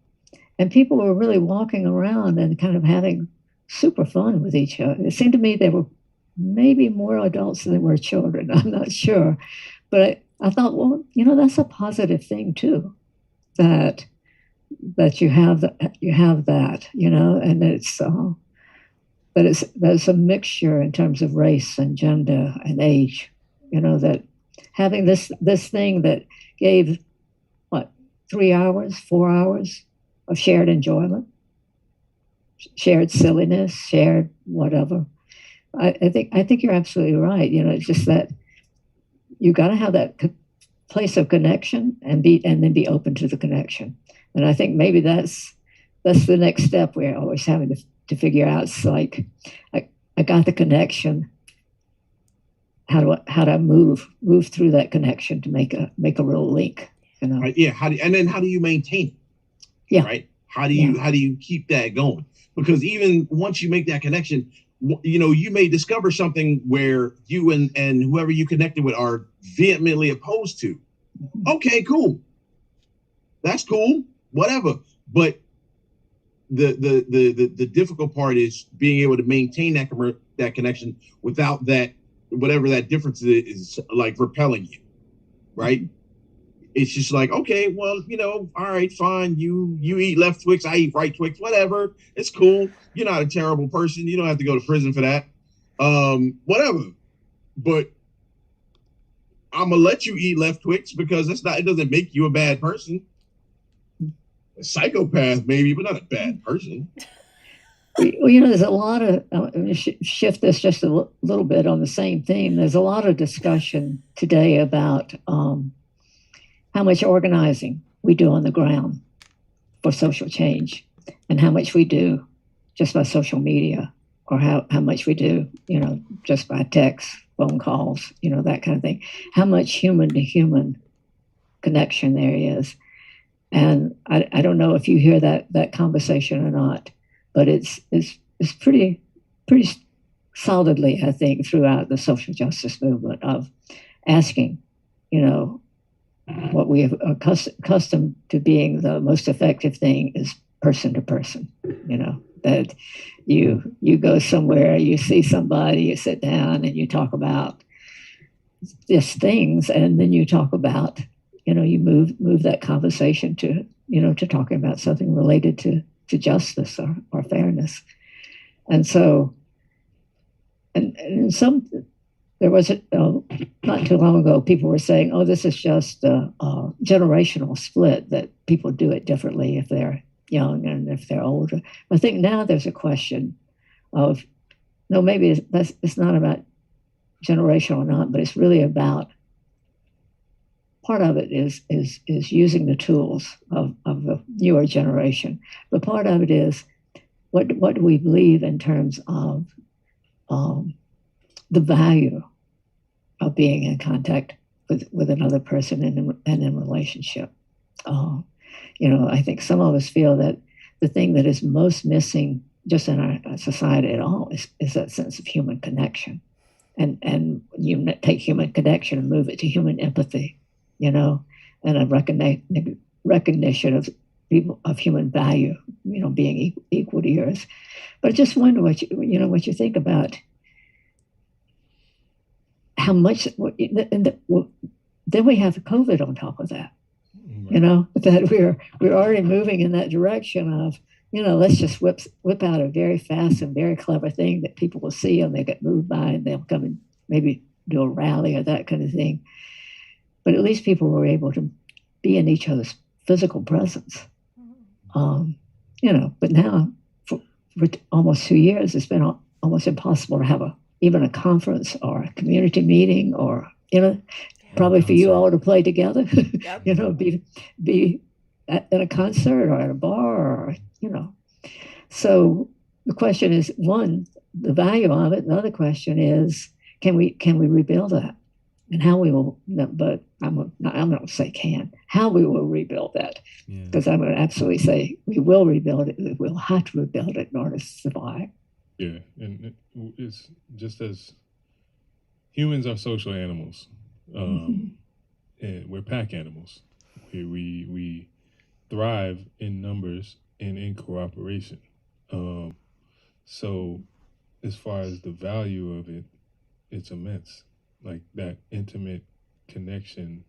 and people were really walking around and kind of having super fun with each other. It seemed to me they were maybe more adults than they were children. I'm not sure, but I thought, well, that's a positive thing too, that you have that, and it's there's a mixture in terms of race and gender and age, that having this thing that gave 3 hours, 4 hours of shared enjoyment, shared silliness, shared whatever. I think you're absolutely right. It's just that you got to have that place of connection and then be open to the connection. And I think maybe that's the next step we're always having to figure out. It's like I got the connection. How do I move through that connection to make a real link? Right, yeah. How do you maintain it? Yeah. Right. How do you keep that going? Because even once you make that connection, you may discover something where you and whoever you connected with are vehemently opposed to. Okay, cool. That's cool. Whatever. But the difficult part is being able to maintain that connection without that, whatever that difference is like repelling you. Right. It's just like, okay, well, all right, fine. You eat left Twix, I eat right Twix, whatever. It's cool. You're not a terrible person. You don't have to go to prison for that. Whatever. But I'm gonna let you eat left Twix because it doesn't make you a bad person. A psychopath, maybe, but not a bad person. Well, there's a lot of shift this just a little bit on the same theme. There's a lot of discussion today about how much organizing we do on the ground for social change, and how much we do just by social media, or how much we do, just by text, phone calls, that kind of thing. How much human to human connection there is. And I don't know if you hear that conversation or not, but it's pretty solidly, I think, throughout the social justice movement of asking, what we have accustomed to being the most effective thing is person to person, that you go somewhere, you see somebody, you sit down and you talk about just things, and then you talk about, you move that conversation to, to talking about something related to justice or fairness. And so, and some, there was not too long ago, people were saying, oh, this is just a generational split, that people do it differently if they're young and if they're older. I think now there's a question of, no, maybe it's not about generational or not, but it's really about, part of it is using the tools of the newer generation. But part of it is, what do we believe in terms of the value of being in contact with another person and in relationship. I think some of us feel that the thing that is most missing just in our society at all is that sense of human connection. And you take human connection and move it to human empathy, and a recognition of people, of human value, being equal to yours. But I just wonder what you think about how much, well, then we have the COVID on top of that. You know, that we're already moving in that direction of, you know, let's just whip out a very fast and very clever thing that people will see and they get moved by and they'll come and maybe do a rally or that kind of thing. But at least people were able to be in each other's physical presence. You know, but now for almost 2 years, it's been almost impossible to have even a conference or a community meeting or, you know, probably for you all to play together, you know, be at a concert or at a bar or, you know. So the question is, one, the value of it. The other question is, can we rebuild that? And how we will, but I'm going to say how we will rebuild that. Because I'm going to absolutely say we will rebuild it. We'll have to rebuild it in order to survive. Yeah, and it's just as humans are social animals. And we're pack animals. We thrive in numbers and in cooperation. So as far as the value of it, it's immense. Like that intimate connection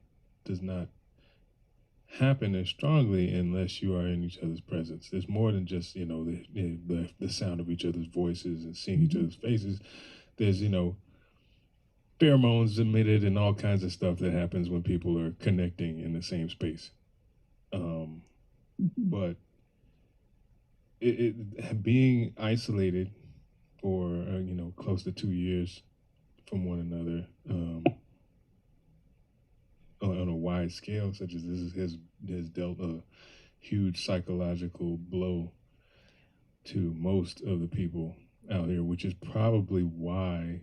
does not happen as strongly unless you are in each other's presence. There's more than just, you know, the sound of each other's voices and seeing each other's faces. There's, you know, pheromones emitted and all kinds of stuff that happens when people are connecting in the same space. But it being isolated for you know, close to 2 years from one another on a wide scale, such as this has dealt a huge psychological blow to most of the people out here, which is probably why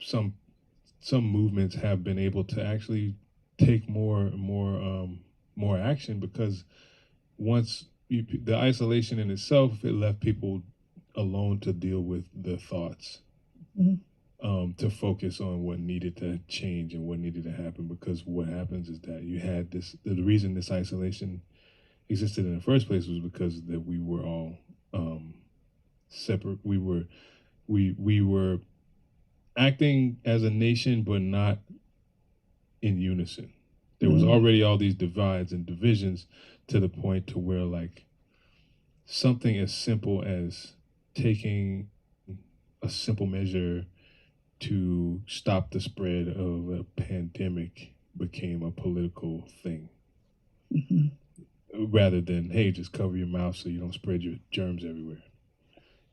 some movements have been able to actually take more action, because once the isolation in itself, it left people alone to deal with their thoughts, to focus on what needed to change and what needed to happen. Because what happens is that you had the reason this isolation existed in the first place was because that we were all separate. We were acting as a nation, but not in unison. There was already all these divides and divisions, to the point to where, like, something as simple as taking a simple measure to stop the spread of a pandemic became a political thing. Rather than, hey, just cover your mouth so you don't spread your germs everywhere.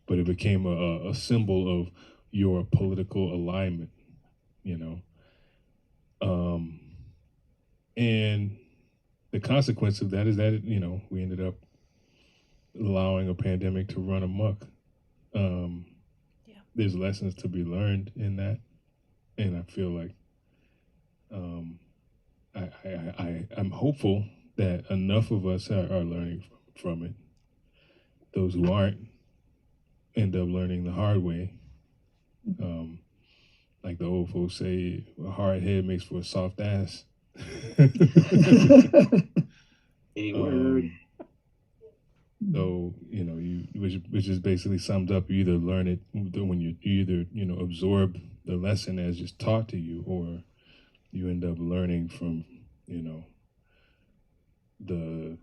But it became a symbol of your political alignment, you know. And the consequence of that is that, you know, we ended up allowing a pandemic to run amok. There's lessons to be learned in that, and I feel like I'm hopeful that enough of us are learning from it. Those who aren't end up learning the hard way. Like the old folks say, a hard head makes for a soft ass. So, you know, which is basically summed up, you either learn it when you either, you know, absorb the lesson as just taught to you, or you end up learning from, you know, the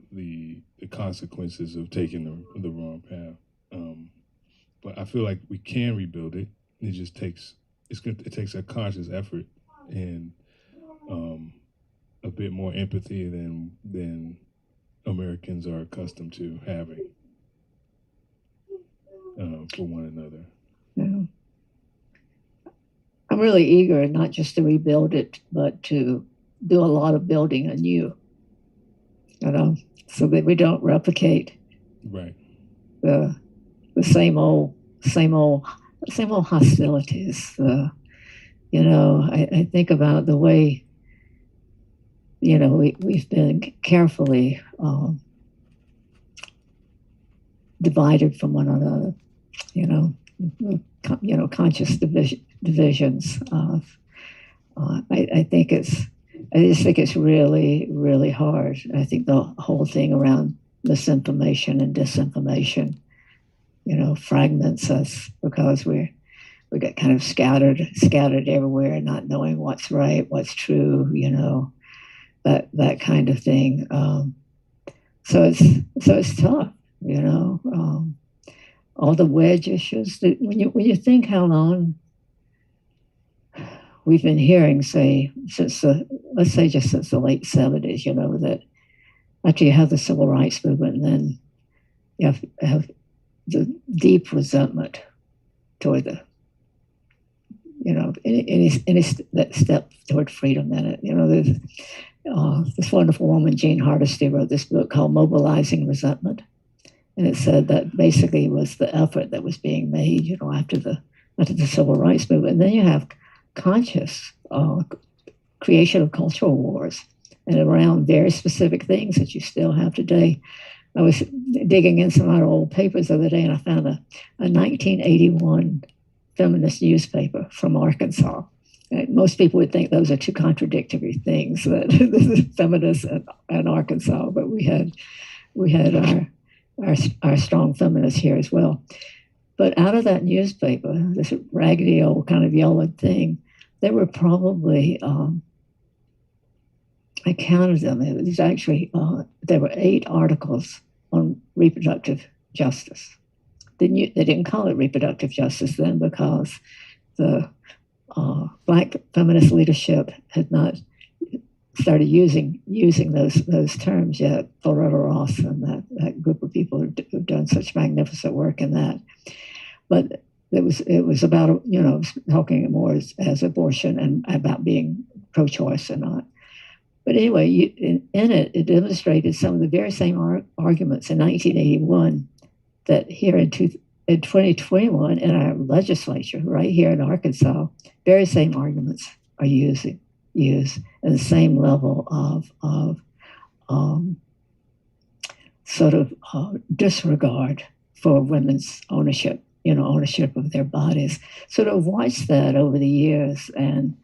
consequences of taking the wrong path. But I feel like we can rebuild it. It just takes it takes a conscious effort and a bit more empathy than Americans are accustomed to having for one another. Yeah. I'm really eager not just to rebuild it, but to do a lot of building anew, you know, so that we don't replicate the same old hostilities. You know, I think about the way, you know, we've been carefully divided from one another, you know, conscious divisions of. I just think it's really, really hard. I think the whole thing around misinformation and disinformation, you know, fragments us because we're we get kind of scattered everywhere, not knowing what's right, what's true, that kind of thing. So it's tough, all the wedge issues. That when you think how long we've been hearing, say, since since the late 70s, that after you have the civil rights movement, and then you have the deep resentment toward the, any that step toward freedom in it. There's this wonderful woman, Jean Hardesty, wrote this book called Mobilizing Resentment. And it said that basically was the effort that was being made, after the civil rights movement. And then you have conscious creation of cultural wars and around very specific things that you still have today. I was digging in some of our old papers the other day, and I found a 1981 feminist newspaper from Arkansas. Most people would think those are two contradictory things, that this is feminists and Arkansas, but we had our strong feminists here as well. But out of that newspaper, this raggedy old kind of yellow thing, there were probably, I counted them, it was actually, there were 8 articles on reproductive justice. They didn't call it reproductive justice then because the Black feminist leadership had not started using those terms yet. Loretta Ross and that group of people who've done such magnificent work in that. But it was about talking more as abortion and about being pro-choice or not. But anyway, in it demonstrated some of the very same arguments in 1981 that here in 2021 in our legislature, right here in Arkansas, very same arguments are used and the same level of disregard for women's ownership of their bodies. Sort of watched that over the years, and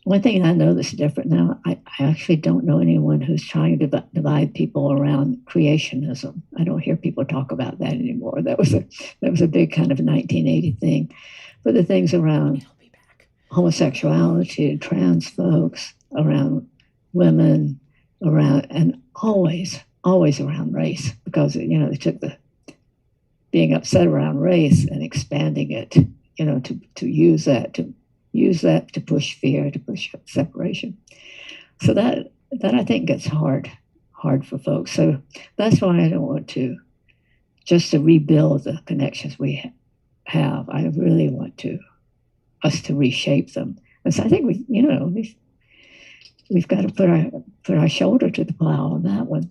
one thing I know that's different now, I actually don't know anyone who's trying to divide people around creationism. I don't hear people talk about that anymore. That was a big kind of 1980 thing. But the things around homosexuality and trans folks, around women, and always around race, because they took the being upset around race and expanding it, to use that to push fear, to push separation. So that I think gets hard for folks. So that's why I don't want to just to rebuild the connections we have. I really want us to reshape them. And so I think we've got to put our shoulder to the plow on that one.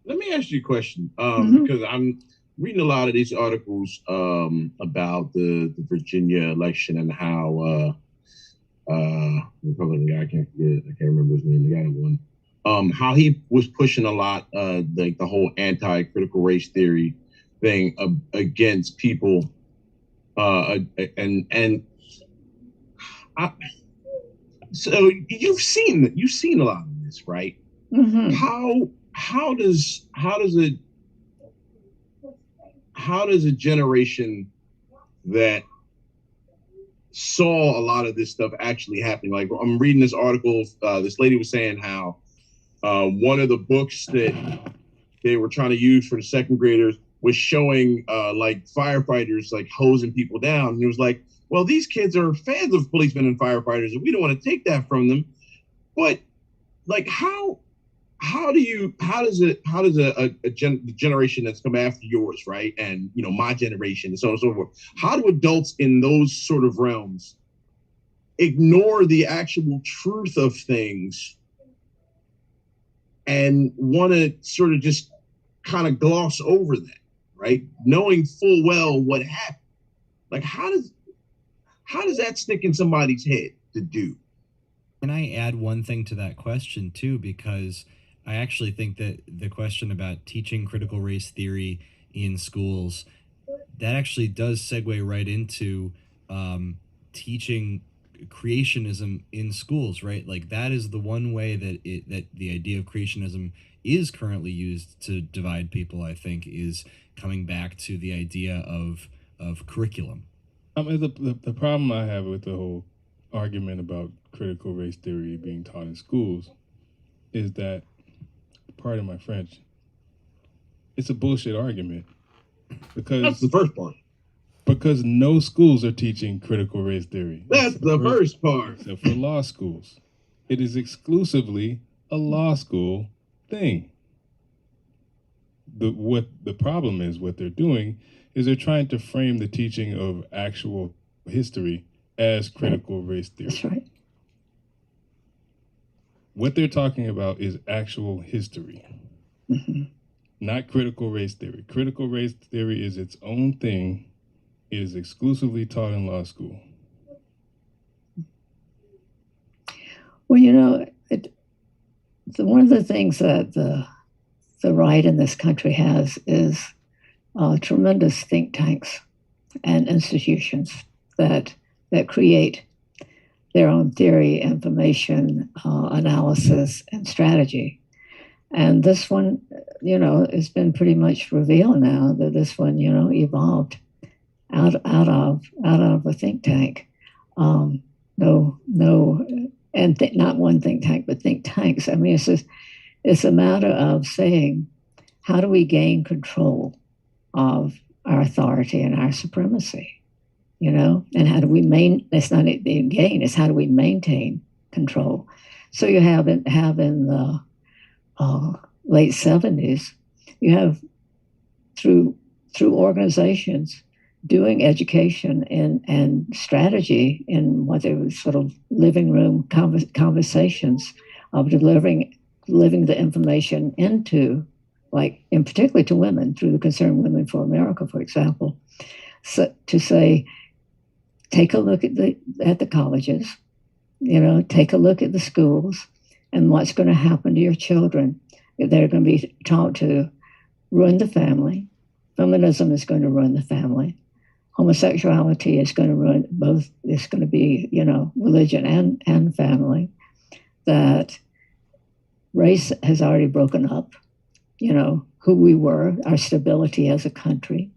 Let me ask you a question, because I'm reading a lot of these articles about the Virginia election and how Republican guy, I can't remember his name, the guy who won, how he was pushing a lot the whole anti-critical race theory thing against people, so you've seen a lot of this, right? Mm-hmm. How does a generation that saw a lot of this stuff actually happening? Like, I'm reading this article, this lady was saying how one of the books that they were trying to use for the second graders was showing like firefighters like hosing people down, and it was like, well, these kids are fans of policemen and firefighters, and we don't want to take that from them. But like, how does a generation that's come after yours, right, and my generation and so on and so forth, how do adults in those sort of realms ignore the actual truth of things and want to sort of just kind of gloss over that, right, knowing full well what happened? Like, how does that stick in somebody's head to do? Can I add one thing to that question too? Because I actually think that the question about teaching critical race theory in schools, that actually does segue right into teaching creationism in schools, right? Like, that is the one way that the idea of creationism is currently used to divide people, I think, is coming back to the idea of of curriculum. The problem I have with the whole argument about critical race theory being taught in schools is that, pardon my French, it's a bullshit argument. Because that's the first part. Because no schools are teaching critical race theory. That's the first part. Except for law schools. It is exclusively a law school thing. What the problem is, what they're doing is they're trying to frame the teaching of actual history as critical race theory. That's right. What they're talking about is actual history, not critical race theory. Critical race theory is its own thing. It is exclusively taught in law school. Well, you know, one of the things that the right in this country has is tremendous think tanks and institutions that create their own theory, information, analysis, and strategy. And this one, you know, it's been pretty much revealed now that this one, you know, evolved out of a think tank. Not one think tank, but think tanks. I mean, it's a matter of saying, how do we gain control of our authority and our supremacy? You know, and how do we it's not being gain, it's how do we maintain control? So you have in the late 70s, you have through organizations doing education and strategy in what they were sort of living room conversations of delivering the information into, like, in particularly to women through the Concerned Women for America, for example, so to say, take a look at the colleges, you know, take a look at the schools and what's going to happen to your children. They're going to be taught to ruin the family. Feminism is going to ruin the family. Homosexuality is going to ruin both. It's going to be, you know, religion and family. That race has already broken up, you know, who we were, our stability as a country.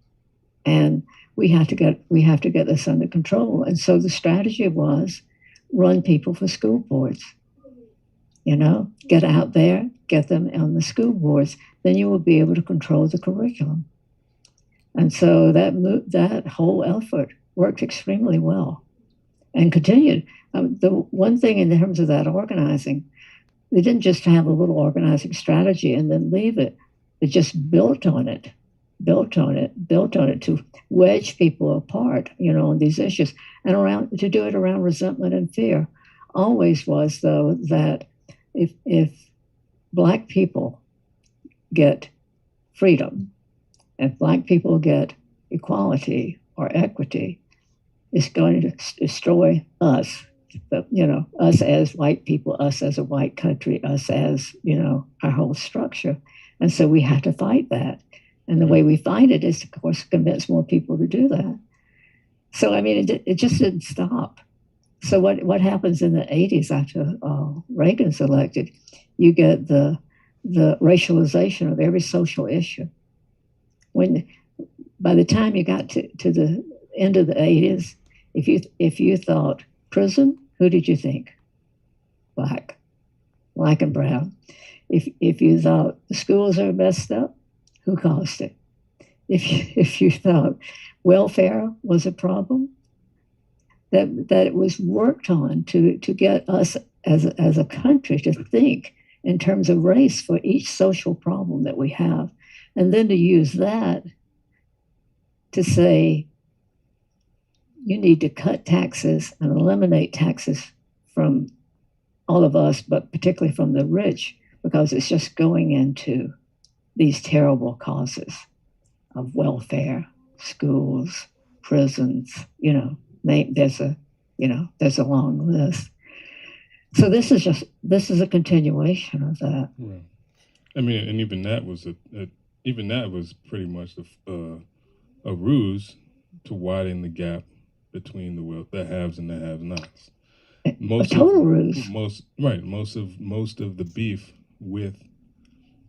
And we have to get this under control. And so the strategy was run people for school boards. You know, get out there, get them on the school boards. Then you will be able to control the curriculum. And so that whole effort worked extremely well and continued. The one thing in terms of that organizing, they didn't just have a little organizing strategy and then leave it. They just built on it to wedge people apart, you know, on these issues, and to do it around resentment and fear. Always was, though, that if Black people get freedom, if Black people get equality or equity, it's going to destroy us, you know, us as white people, us as a white country, us as, you know, our whole structure. And so we have to fight that. And the way we fight it is, of course, convince more people to do that. So, I mean, it just didn't stop. So what happens in the 80s after Reagan's elected, you get the racialization of every social issue. By the time you got to the end of the 80s, if you thought prison, who did you think? Black and brown. If you thought the schools are messed up, who caused it? If you thought welfare was a problem, that it was worked on to get us as a country to think in terms of race for each social problem that we have, and then to use that to say you need to cut taxes and eliminate taxes from all of us, but particularly from the rich, because it's just going into these terrible causes of welfare, schools, prisons, you know, there's a long list. So this is a continuation of that. Right. I mean, and even that was pretty much a ruse to widen the gap between the haves and the have-nots. A total ruse. Most of the beef with,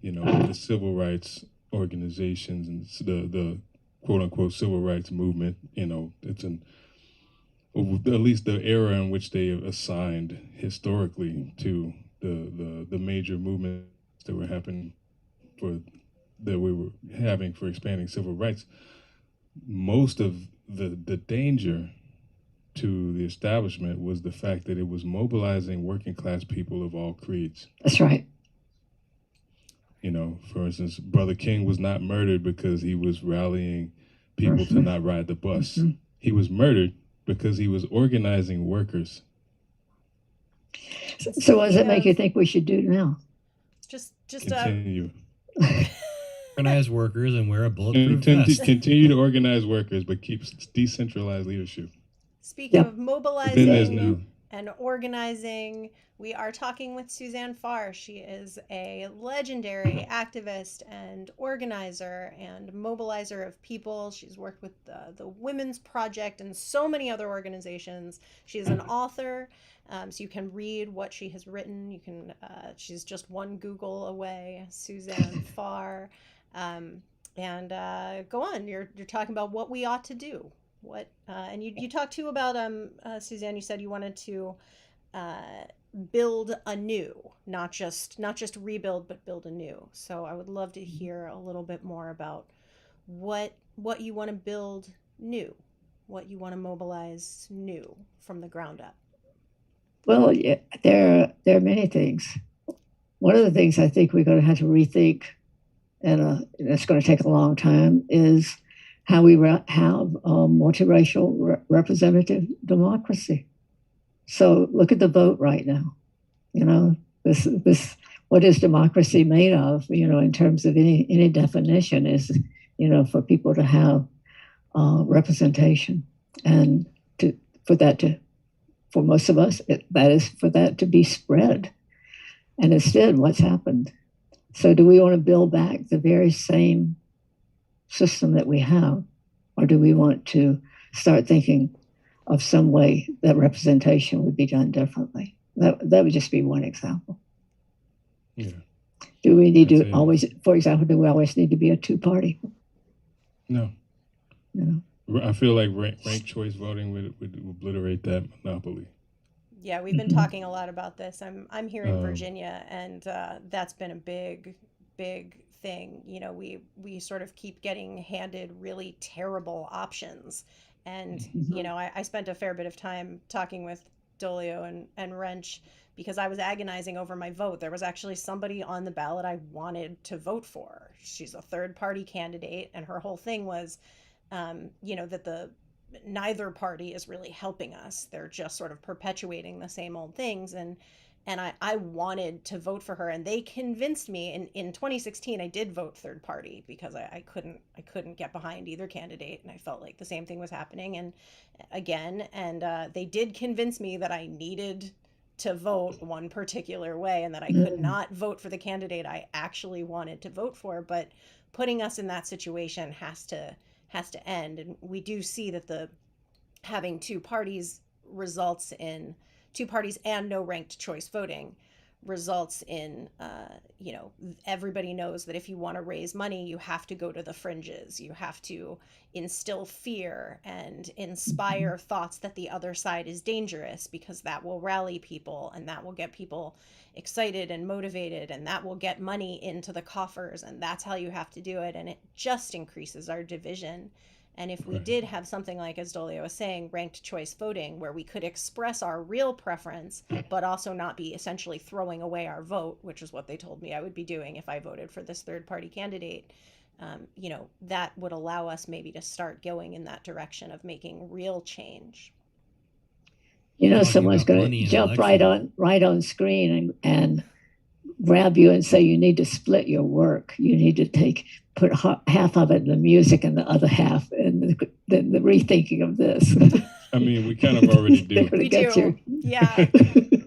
you know, the civil rights organizations and the quote unquote civil rights movement. It's at least the era in which they assigned historically to the major movements that were happening that we were having for expanding civil rights. Most of the danger to the establishment was the fact that it was mobilizing working class people of all creeds. That's right. For instance, Brother King was not murdered because he was rallying people to not ride the bus. He was murdered because he was organizing workers. So what does it make you think we should do now? Just continue. Organize workers and wear a bulletproof vest. Continue to organize workers, but keep decentralized leadership. Speaking of mobilizing and organizing, we are talking with Suzanne Farr. She is a legendary activist and organizer and mobilizer of people. She's worked with the Women's Project and so many other organizations. She's an author, so you can read what she has written. You can. She's just one Google away, Suzanne Farr. And go on. You're talking about what we ought to do. What and you talked too about Suzanne. You said you wanted to build anew, not just rebuild, but build anew. So I would love to hear a little bit more about what you want to build new, what you want to mobilize new from the ground up. Well, yeah, there are many things. One of the things I think we're going to have to rethink, and it's going to take a long time, is how we have multiracial representative democracy. So look at the vote right now. This what is democracy made of? In terms of any definition, is for people to have representation, and for most of us, that is for that to be spread. And instead, what's happened? So do we want to build back the very same system that we have, or do we want to start thinking of some way that representation would be done differently? That would just be one example. Yeah. Do we need to always, for example, do we always need to be a two-party? No. I feel like ranked choice voting would obliterate that monopoly. Yeah, we've been talking a lot about this. I'm here in Virginia, and that's been a big thing. We sort of keep getting handed really terrible options. And, I spent a fair bit of time talking with Dolio and Wrench because I was agonizing over my vote. There was actually somebody on the ballot I wanted to vote for. She's a third-party candidate, and her whole thing was, that neither party is really helping us. They're just sort of perpetuating the same old things. And I wanted to vote for her, and they convinced me. In 2016, I did vote third party because I couldn't get behind either candidate, and I felt like the same thing was happening. And they did convince me that I needed to vote one particular way, and that I could not vote for the candidate I actually wanted to vote for. But putting us in that situation has to end, and we do see that the having two parties and no ranked choice voting results in, everybody knows that if you want to raise money, you have to go to the fringes. You have to instill fear and inspire thoughts that the other side is dangerous, because that will rally people and that will get people excited and motivated, and that will get money into the coffers, and that's how you have to do it. And it just increases our division. And if we did have something like, as Dolio was saying, ranked choice voting, where we could express our real preference, but also not be essentially throwing away our vote, which is what they told me I would be doing if I voted for this third party candidate, that would allow us maybe to start going in that direction of making real change. Someone's going to jump right on screen and grab you and say you need to split your work. You need to put half of it in the music and the other half in the rethinking of this. I mean, we kind of already do. We do. Yeah.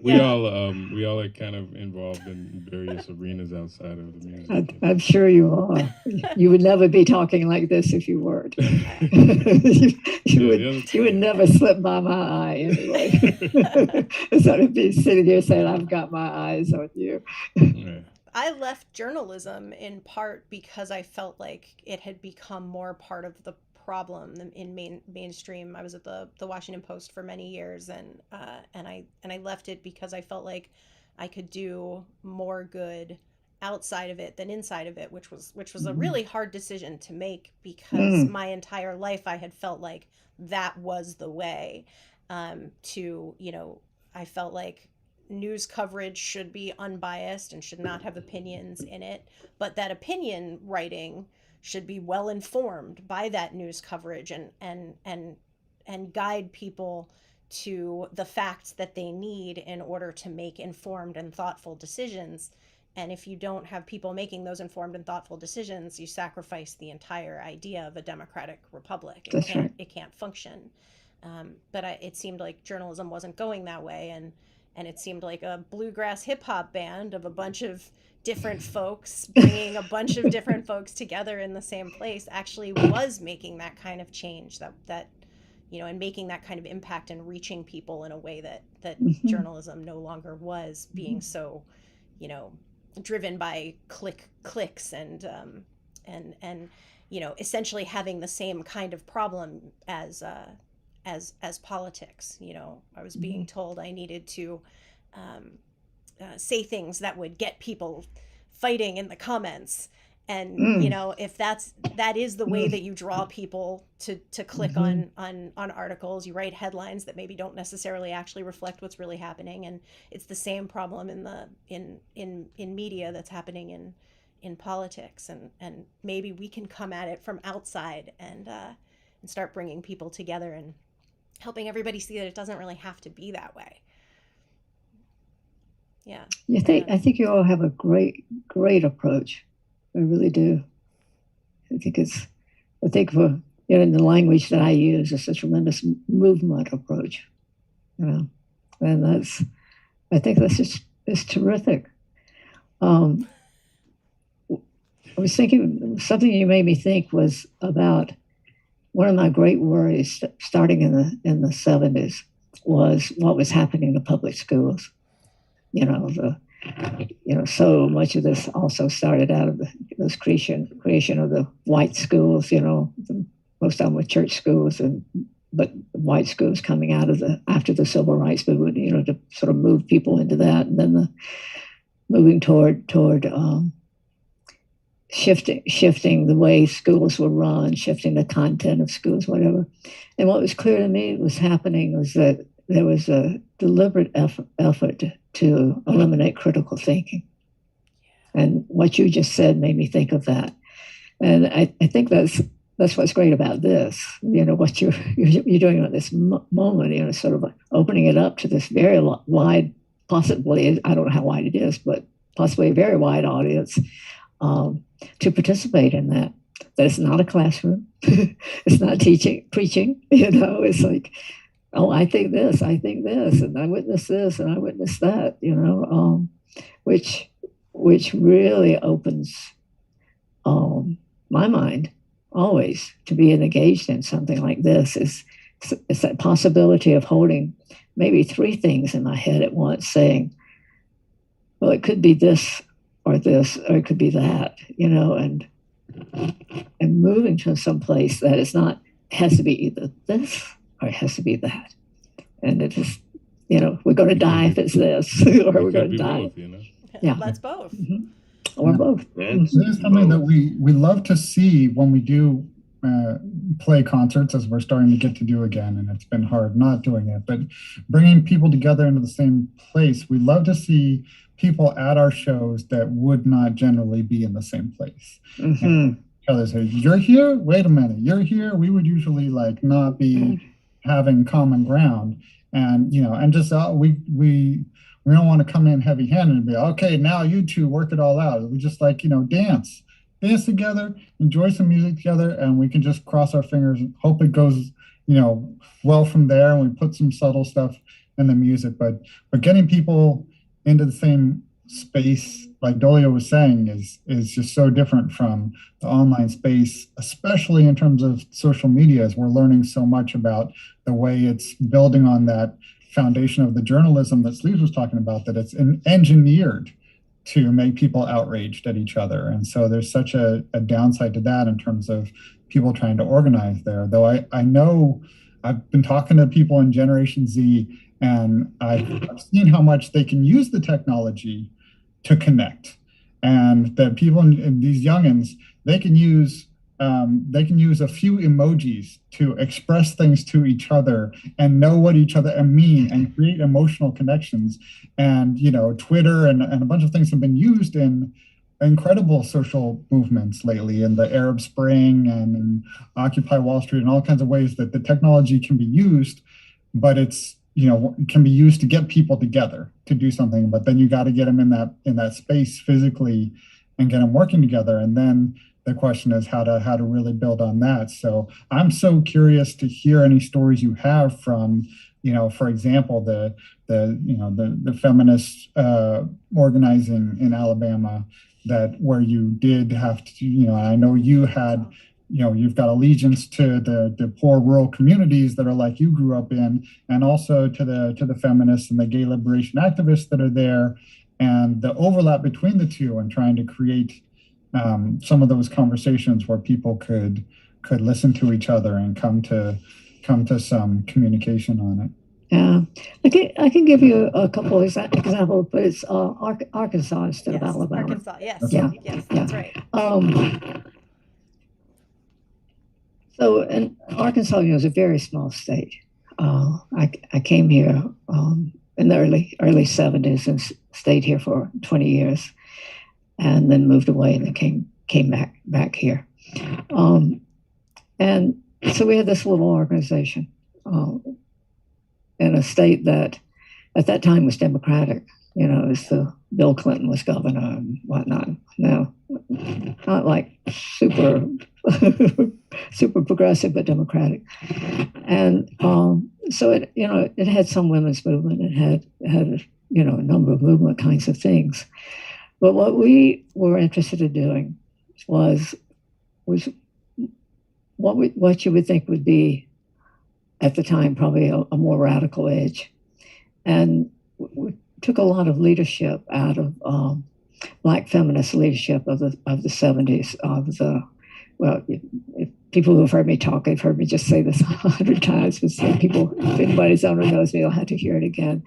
We all are kind of involved in various arenas outside of the music. I'm sure you are. You would never be talking like this if you weren't. you would never slip by my eye anyway. Instead of be sitting here saying, I've got my eyes on you. Yeah. I left journalism in part because I felt like it had become more part of the problem in mainstream. I was at the Washington Post for many years, and I left it because I felt like I could do more good outside of it than inside of it, which was a really hard decision to make, because my entire life I had felt like that was the way. I felt like news coverage should be unbiased and should not have opinions in it, but that opinion writing should be well informed by that news coverage and guide people to the facts that they need in order to make informed and thoughtful decisions. And if you don't have people making those informed and thoughtful decisions, you sacrifice the entire idea of a democratic republic. It can't function. But it seemed like journalism wasn't going that way, and it seemed like a bluegrass hip hop band of a bunch of different folks bringing a bunch of different folks together in the same place actually was making that kind of change, that and making that kind of impact and reaching people in a way that journalism no longer was, being so driven by clicks and essentially having the same kind of problem as politics. I was being told I needed to say things that would get people fighting in the comments, and if that is the way that you draw people to click on articles, you write headlines that maybe don't necessarily actually reflect what's really happening. And it's the same problem in media that's happening in politics, and maybe we can come at it from outside and start bringing people together and helping everybody see that it doesn't really have to be that way. Yeah. I think you all have a great approach. I really do. I think for in the language that I use, it's a tremendous movement approach. And I think it's terrific. I was thinking, something you made me think was about one of my great worries starting in the 70s was what was happening to public schools. So much of this also started out of this creation of the white schools. Most of them were church schools, but white schools coming out of after the civil rights movement. To sort of move people into that, and then moving toward shifting the way schools were run, shifting the content of schools, whatever. And what was clear to me was happening was that there was a deliberate effort to eliminate critical thinking. And what you just said made me think of that. And I think that's what's great about this. What you're doing at this moment, sort of opening it up to this very wide, possibly, I don't know how wide it is, but possibly a very wide audience to participate in that. That it's not a classroom. It's not preaching. It's like, oh, I think this, and I witnessed this, and I witnessed that. Which really opens my mind always to be engaged in something like this. Is that possibility of holding maybe three things in my head at once, saying, well, it could be this, or it could be that, and moving to some place that is not, has to be either this or it has to be that. And it is, we're going to die if it's this, or we're going to die. Both, Yeah. Let's both. Or both. This is something that we love to see when we do play concerts, as we're starting to get to do again, and it's been hard not doing it, but bringing people together into the same place. We love to see people at our shows that would not generally be in the same place. And others say, you're here? Wait a minute, you're here? We would usually not be having common ground. And, and just we don't want to come in heavy handed and be, okay, now you two work it all out. We just dance together, enjoy some music together, and we can just cross our fingers and hope it goes, well from there. And we put some subtle stuff in the music, but getting people into the same space, like Dolia was saying, is just so different from the online space, especially in terms of social media, as we're learning so much about the way it's building on that foundation of the journalism that Sleeves was talking about, that it's engineered to make people outraged at each other. And so there's such a downside to that in terms of people trying to organize there. Though I know I've been talking to people in Generation Z, and I've seen how much they can use the technology to connect. And that people in these youngins, they can use a few emojis to express things to each other and know what each other mean and create emotional connections. And, Twitter and a bunch of things have been used in incredible social movements lately, in the Arab Spring and in Occupy Wall Street, and all kinds of ways that the technology can be used, but it can be used to get people together to do something. But then you got to get them in that space physically and get them working together. And then the question is how to really build on that. So I'm so curious to hear any stories you have from, for example, the feminist organizing in Alabama, where you did have to, I know you had, you've got allegiance to the poor rural communities that are like you grew up in, and also to the feminists and the gay liberation activists that are there, and the overlap between the two, and trying to create some of those conversations where people could listen to each other and come to some communication on it. Yeah, I can give you a couple examples, but it's Arkansas instead of Alabama. Arkansas, yes, yeah, that's right. So, and Arkansas is a very small state. I came here in the early 70s and stayed here for 20 years, and then moved away and then came back here. And so we had this little organization in a state that at that time was Democratic, as Bill Clinton was governor and whatnot. No, not like super progressive, but Democratic. And so it had some women's movement. It had a number of movement kinds of things. But what we were interested in doing was what you would think would be, at the time, probably a more radical edge. And we took a lot of leadership out of Black feminist leadership of the 70s, if people who have heard me talk, they've heard me just say this 100 times, but some people, if anybody's owner knows me, I'll have to hear it again.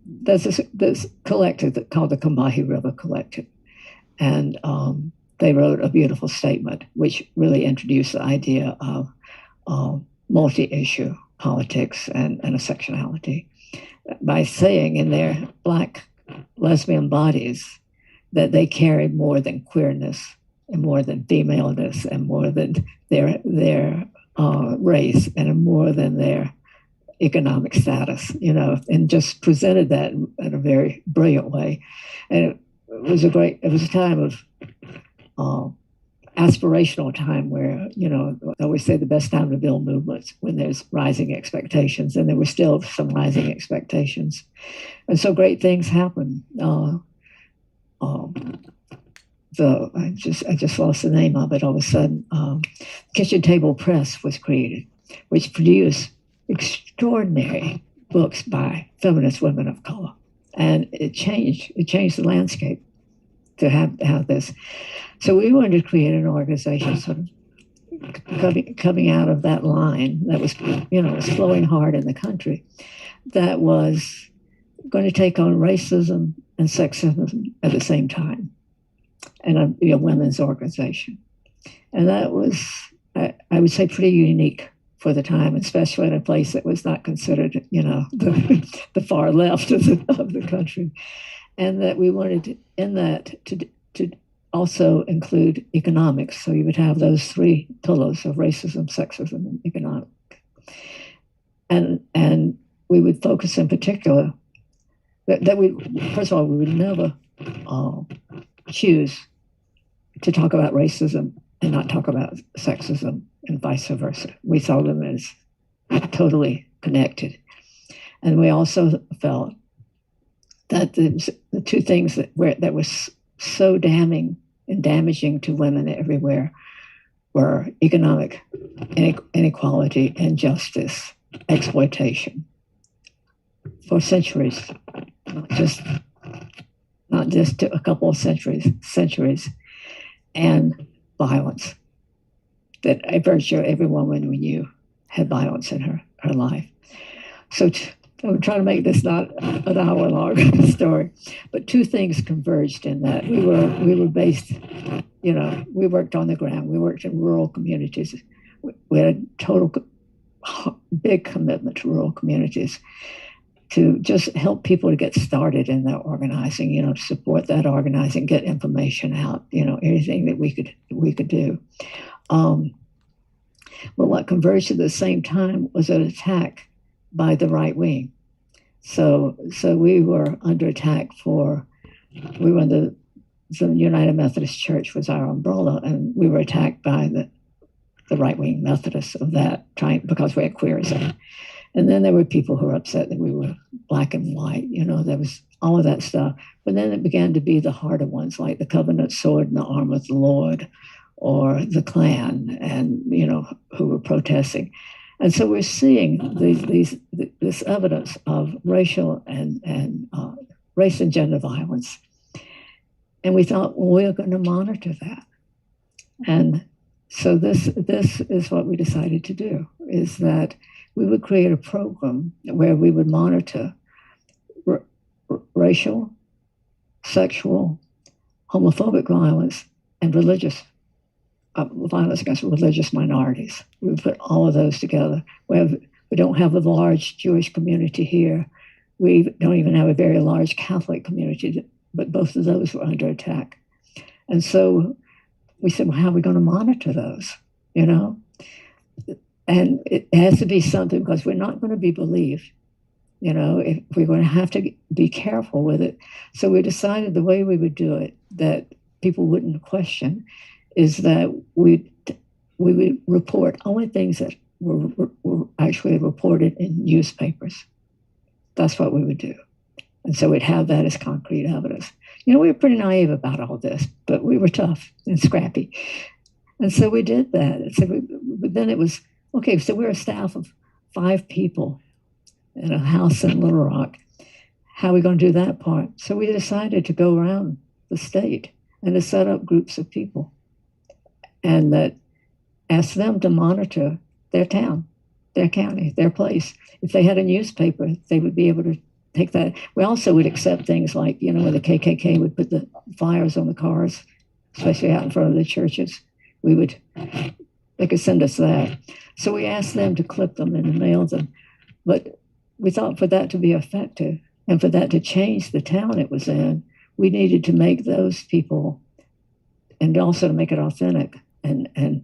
There's this collective called the Combahee River Collective. And they wrote a beautiful statement, which really introduced the idea of multi-issue politics and intersectionality by saying in their Black lesbian bodies that they carried more than queerness and more than femaleness and more than their race and more than their economic status, and just presented that in a very brilliant way. And it was a time of aspirational time where, I always say the best time to build movements when there's rising expectations, and there were still some rising expectations. And so great things happen. I just lost the name of it all of a sudden. Kitchen Table Press was created, which produced extraordinary books by feminist women of color. And it changed the landscape to have this. So we wanted to create an organization sort of coming out of that line that was, was flowing hard in the country, that was going to take on racism and sexism at the same time, and be a women's organization. And that was, I would say, pretty unique for the time, especially in a place that was not considered, the far left of the country. And that we wanted to also include economics. So you would have those three pillars of racism, sexism, and economic. And we would focus in particular that we, first of all, we would never choose to talk about racism and not talk about sexism, and vice versa. We saw them as totally connected. And we also felt that the two things that was so damning and damaging to women everywhere were economic inequality, injustice, exploitation. For centuries, not not just a couple of centuries, and violence. That virtually every woman we knew had violence in her life. So I'm trying to make this not an hour-long story, but two things converged in that. We were based, we worked on the ground. We worked in rural communities. We had a total big commitment to rural communities to just help people to get started in their organizing, to support that organizing, get information out, anything that we could do. But what converged at the same time was an attack by the right wing. So we were under attack we were under the United Methodist Church was our umbrella, and we were attacked by the right wing Methodists of that, because we had queerism. And then there were people who were upset that we were black and white. There was all of that stuff. But then it began to be the harder ones, like the Covenant Sword and the Arm of the Lord, or the Klan, and who were protesting. And so we're seeing this evidence of racial and race and gender violence. And we thought, well, we're going to monitor that. And so this is what we decided to do, is that we would create a program where we would monitor racial, sexual, homophobic violence, and religious violence against religious minorities. We put all of those together. We don't have a large Jewish community here. We don't even have a very large Catholic community, but both of those were under attack. And so we said, well, how are we going to monitor those? And it has to be something, because we're not going to be believed. If we're going to have to be careful with it. So we decided the way we would do it, that people wouldn't question, is that we would report only things that were actually reported in newspapers. That's what we would do. And so we'd have that as concrete evidence. We were pretty naive about all this, but we were tough and scrappy. And so we did that. And so but then it was, okay, so we're a staff of 5 people in a house in Little Rock. How are we going to do that part? So we decided to go around the state and to set up groups of people, and that ask them to monitor their town, their county, their place. If they had a newspaper, they would be able to take that. We also would accept things like, when the KKK would put the flyers on the cars, especially out in front of the churches, they could send us that. So we asked them to clip them and mail them. But we thought for that to be effective and for that to change the town it was in, we needed to make those people, and also to make it authentic, and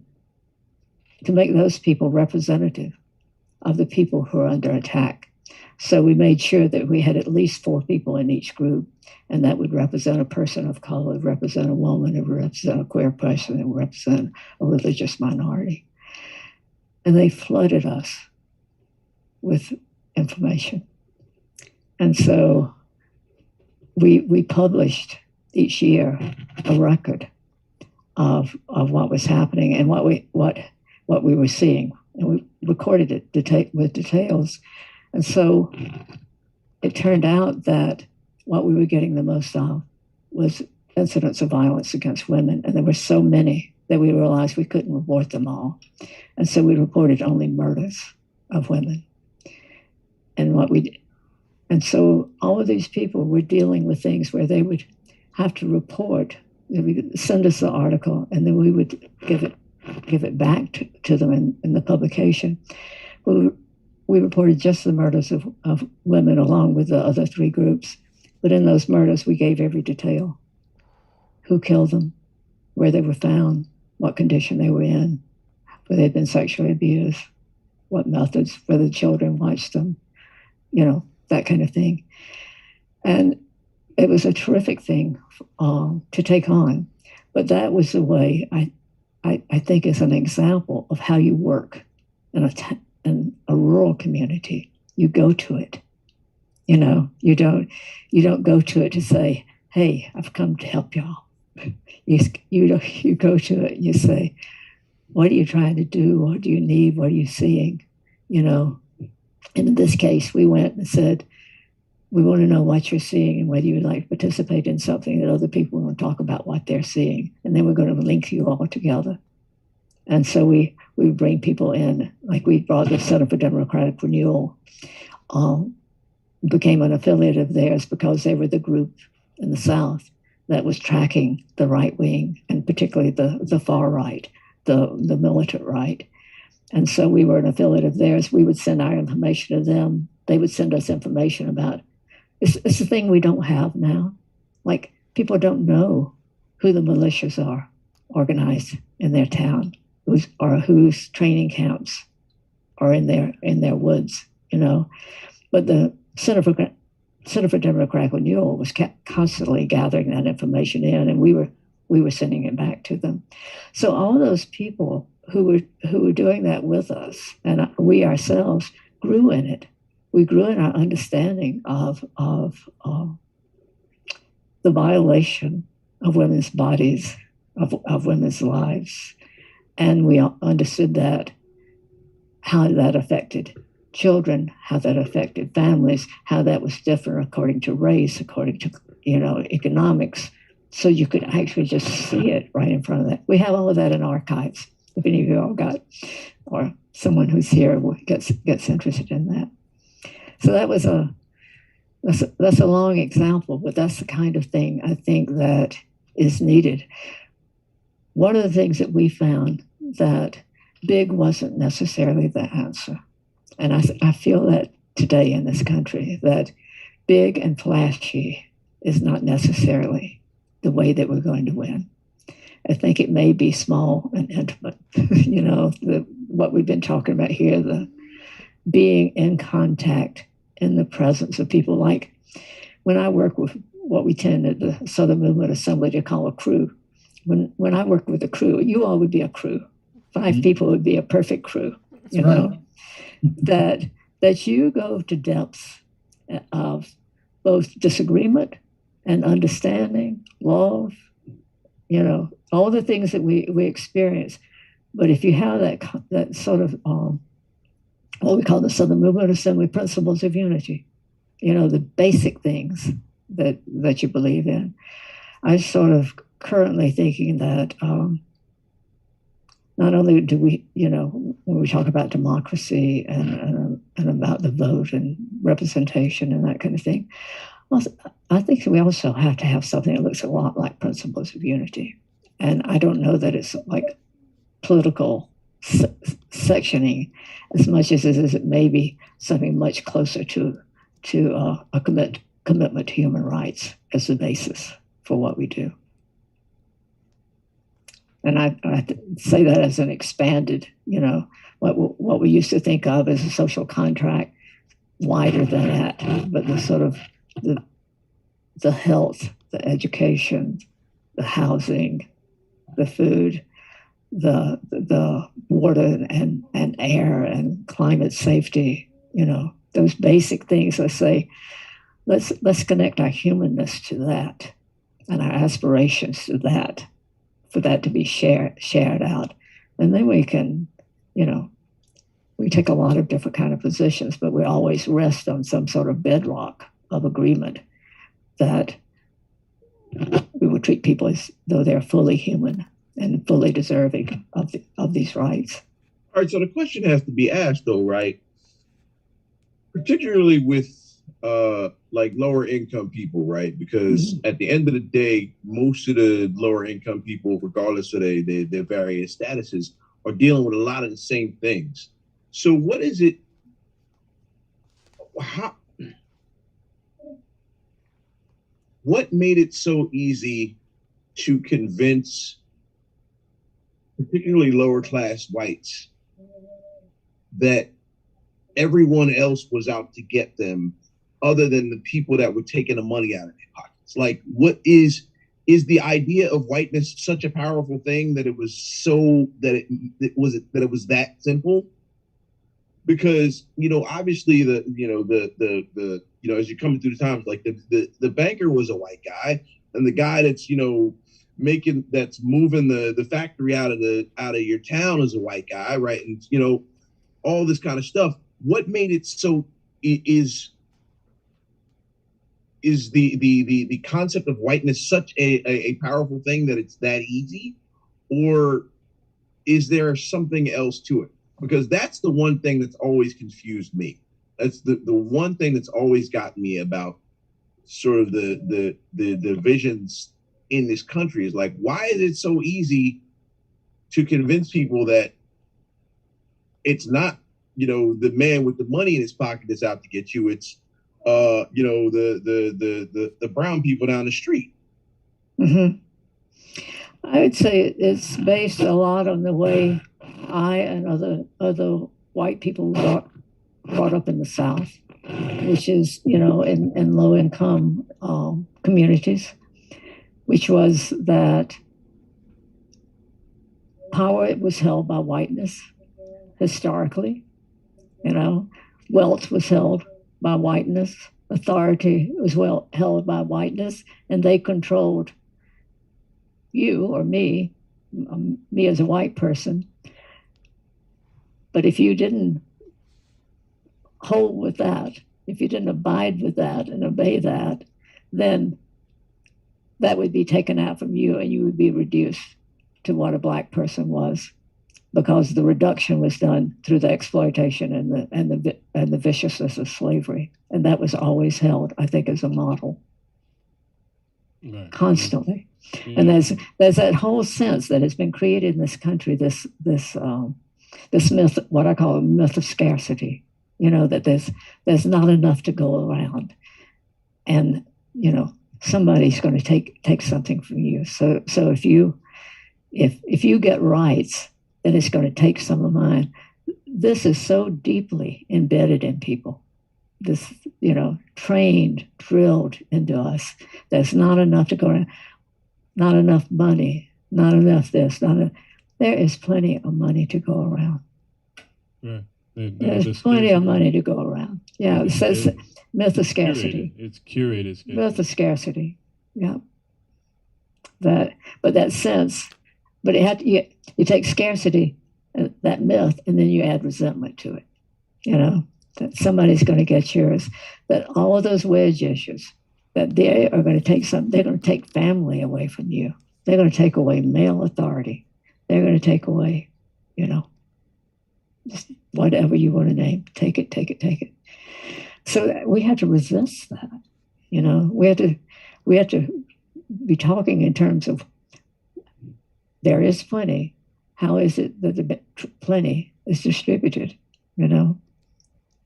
to make those people representative of the people who are under attack. So we made sure that we had at least 4 people in each group, and that would represent a person of color, represent a woman, it would represent a queer person, it would represent a religious minority. And they flooded us with information. And so we published each year a record of what was happening and what we were seeing, and we recorded it with details. And so it turned out that what we were getting the most of was incidents of violence against women, and there were so many that we realized we couldn't report them all, and so we reported only murders of women. And so all of these people were dealing with things where they would have to report. They would send us the article, and then we would give it back to them in the publication. We reported just the murders of women along with the other 3 groups. But in those murders, we gave every detail: who killed them, where they were found, what condition they were in, whether they'd been sexually abused, what methods, whether the children watched them, that kind of thing. And it was a terrific thing to take on. But that was the way I think is an example of how you work in a rural community. You go to it. You don't go to it to say, hey, I've come to help y'all. You go to it and you say, what are you trying to do? What do you need? What are you seeing? And in this case, we went and said, We want to know what you're seeing and whether you would like to participate in something that other people want to talk about what they're seeing. And then we're going to link you all together. And so we bring people in, like we brought the Center for Democratic Renewal, became an affiliate of theirs because they were the group in the South that was tracking the right wing, and particularly the far right, the militant right. And so we were an affiliate of theirs. We would send our information to them. They would send us information about it's a thing we don't have now. Like, people don't know who the militias are organized in their town, whose training camps are in their woods, you know. But the Center for Democratic Renewal was constantly gathering that information in, and we were sending it back to them. So all those people who were doing that with us, and we ourselves grew in it. We grew in our understanding of the violation of women's bodies, of women's lives. And we understood that, how that affected children, how that affected families, how that was different according to race, according to, economics. So you could actually just see it right in front of that. We have all of that in archives. If any of you all got, or someone who's here gets interested in that. So that's a long example, but that's the kind of thing I think that is needed. One of the things that we found, that big wasn't necessarily the answer. And I feel that today in this country, that big and flashy is not necessarily the way that we're going to win. I think it may be small and intimate, what we've been talking about here, the being in contact in the presence of people. Like when I work with what we tend at the Southern Movement Assembly to call a crew, when I work with a crew, you all would be a crew. 5 people would be a perfect crew, know, that you go to depths of both disagreement and understanding, love, all the things that we experience. But if you have that sort of what we call the Southern Movement Assembly principles of unity, the basic things that you believe in, I'm sort of currently thinking that not only do we, when we talk about democracy and about the vote and representation and that kind of thing, I think we also have to have something that looks a lot like principles of unity. And I don't know that it's like political sectioning as much as it may be something much closer to a commitment to human rights as the basis for what we do. And I say that as an expanded, what we used to think of as a social contract, wider than that, but the sort of the health, the education, the housing, the food, the water and air and climate safety, those basic things. Let's say, let's connect our humanness to that and our aspirations to that, for that to be shared out. And then we can, we take a lot of different kind of positions, but we always rest on some sort of bedrock of agreement that we will treat people as though they're fully human and fully deserving of these rights. All right, so the question has to be asked, though, right? Particularly with like lower income people, right? Because at the end of the day, most of the lower income people, regardless of their various statuses, are dealing with a lot of the same things. So what is it? What made it so easy to convince particularly lower class whites that everyone else was out to get them, other than the people that were taking the money out of their pockets? Like, what is the idea of whiteness such a powerful thing that it was so that it was that simple? Because obviously as you're coming through the times, like the banker was a white guy, and the guy that's that's moving the factory out of your town is a white guy, right? And all this kind of stuff. What made it so is the concept of whiteness such a powerful thing that it's that easy, or is there something else to it? Because that's the one thing that's always confused me. That's the one thing that's always got me about sort of the divisions in this country is like, why is it so easy to convince people that it's not, the man with the money in his pocket that's out to get you. It's, the brown people down the street. Mm-hmm. I would say it's based a lot on the way I and other white people brought up in the South, which is, in low income communities, which was that power was held by whiteness historically. Wealth was held by whiteness. Authority was held by whiteness, and they controlled you or me as a white person. But if you didn't hold with that, if you didn't abide with that and obey that, then that would be taken out from you and you would be reduced to what a black person was, because the reduction was done through the exploitation and the viciousness of slavery. And that was always held, I think, as a model. Right. Constantly. Yeah. And there's that whole sense that has been created in this country, this myth, what I call a myth of scarcity, that there's not enough to go around. And, somebody's going to take something from you. So if you get rights, then it's going to take some of mine. This is so deeply embedded in people. This, trained, drilled into us. There's not enough to go around, not enough money, not enough this, there is plenty of money to go around. Right. There's plenty of money to go around. Yeah, it says myth of scarcity. It's curated scarcity. Myth of scarcity. Yeah. But that sense, but you take scarcity, that myth, and then you add resentment to it. That somebody's going to get yours. That all of those wedge issues, that they are going to take they're going to take family away from you. They're going to take away male authority. They're going to take away, just whatever you want to name. Take it. So we have to resist that. We have to be talking in terms of there is plenty. How is it that the plenty is distributed?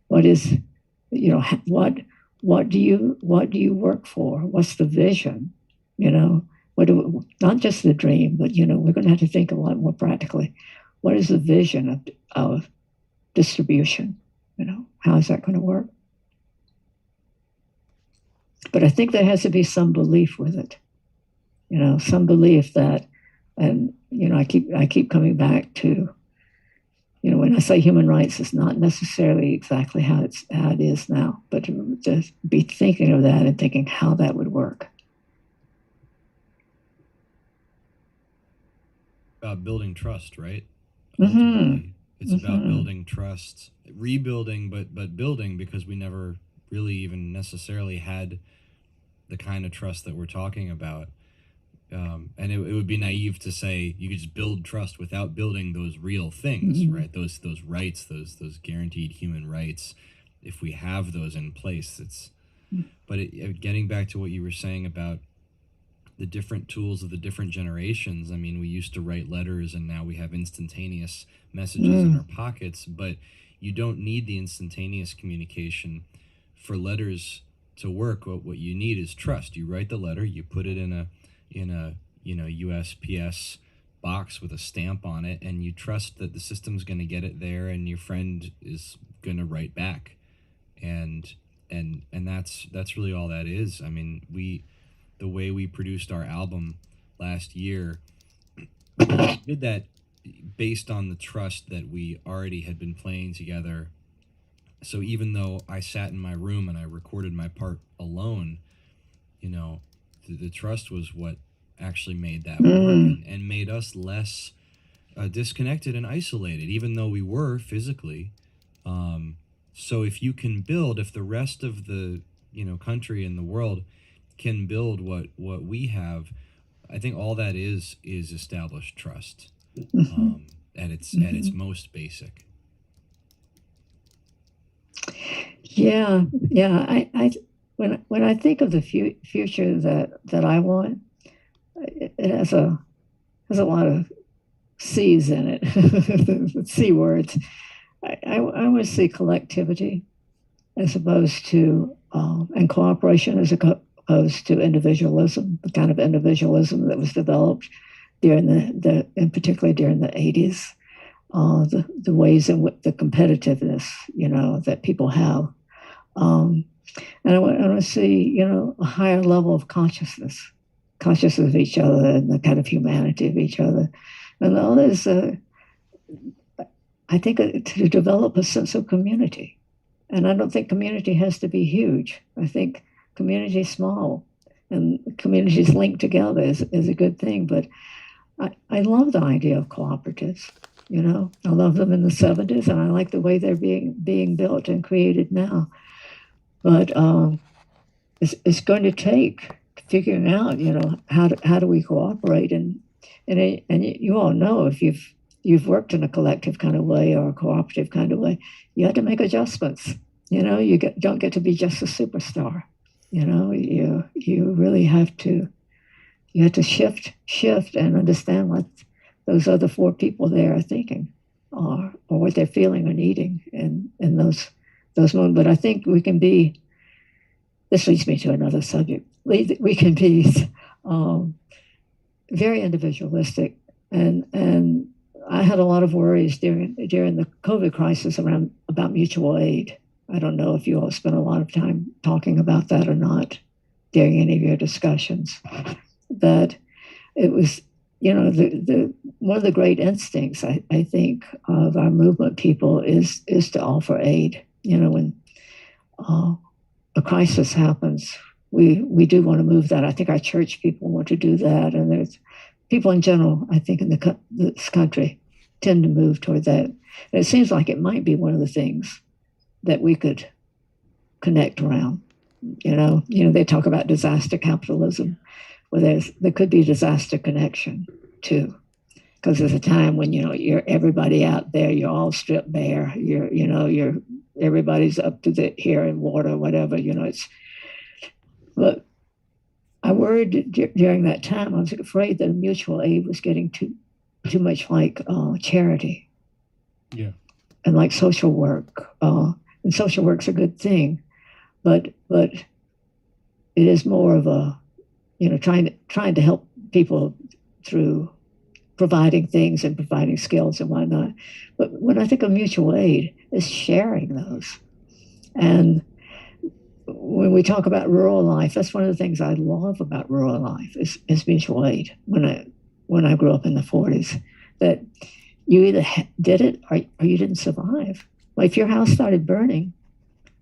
What is, what do you work for? What's the vision? Not just the dream, but we're going to have to think a lot more practically. What is the vision of distribution? How is that going to work? But I think there has to be some belief with it. Some belief that, and I keep coming back to, when I say human rights, it's not necessarily exactly how it is now, but to just be thinking of that and thinking how that would work. About building trust, right? Mm-hmm. It's about building trust, rebuilding, but building, because we never really even necessarily had the kind of trust that we're talking about. And it would be naive to say you could just build trust without building those real things, mm-hmm. right? Those rights, those guaranteed human rights. If we have those in place, getting back to what you were saying about the different tools of the different generations. I mean, we used to write letters, and now we have instantaneous messages in our pockets. But you don't need the instantaneous communication for letters to work. What you need is trust. You write the letter, you put it in a USPS box with a stamp on it, and you trust that the system's going to get it there, and your friend is going to write back, and that's really all that is. I mean, the way we produced our album last year, we did that based on the trust that we already had been playing together. So even though I sat in my room and I recorded my part alone, the trust was what actually made that work and made us less disconnected and isolated, even though we were physically. So if you can build, if the rest of the country in the world can build what we have, I think all that is established trust, at its most basic. Yeah, yeah. When I think of the future that I want, it has a lot of C's in it, C words. I want to see collectivity as opposed to and cooperation as opposed to individualism, the kind of individualism that was developed during and particularly during the 80s. The ways in which the competitiveness, that people have. And I want to see, a higher level of consciousness of each other and the kind of humanity of each other. And all this, I think, to develop a sense of community. And I don't think community has to be huge. I think community is small, and communities linked together is a good thing. But I love the idea of cooperatives. I love them in the 70s, and I like the way they're being built and created now. But it's going to take figuring out, how do we cooperate, and you all know, if you've worked in a collective kind of way or a cooperative kind of way, you have to make adjustments. You don't get to be just a superstar. You really have to shift and understand what those other four people there are thinking, or what they're feeling or needing in those moments. But I think we can be. This leads me to another subject. We can be very individualistic, and I had a lot of worries during the COVID crisis about mutual aid. I don't know if you all spent a lot of time talking about that or not during any of your discussions. That it was, the one of the great instincts I think of our movement people is to offer aid. When a crisis happens, we do want to move that. I think our church people want to do that, and there's people in general, I think, in this country tend to move toward that. And it seems like it might be one of the things that we could connect around. They talk about disaster capitalism, where there could be disaster connection too, because there's a time when you're everybody out there, you're all stripped bare, you're everybody's up to the hair in water, whatever. But I worried during that time. I was afraid that mutual aid was getting too much like charity, and like social work. And social work's a good thing, but it is more of a trying to help people through providing things and providing skills and whatnot. But when I think of mutual aid, it's sharing those. And when we talk about rural life, that's one of the things I love about rural life is mutual aid. When I grew up in the 40s, that you either did it or you didn't survive. Like if your house started burning,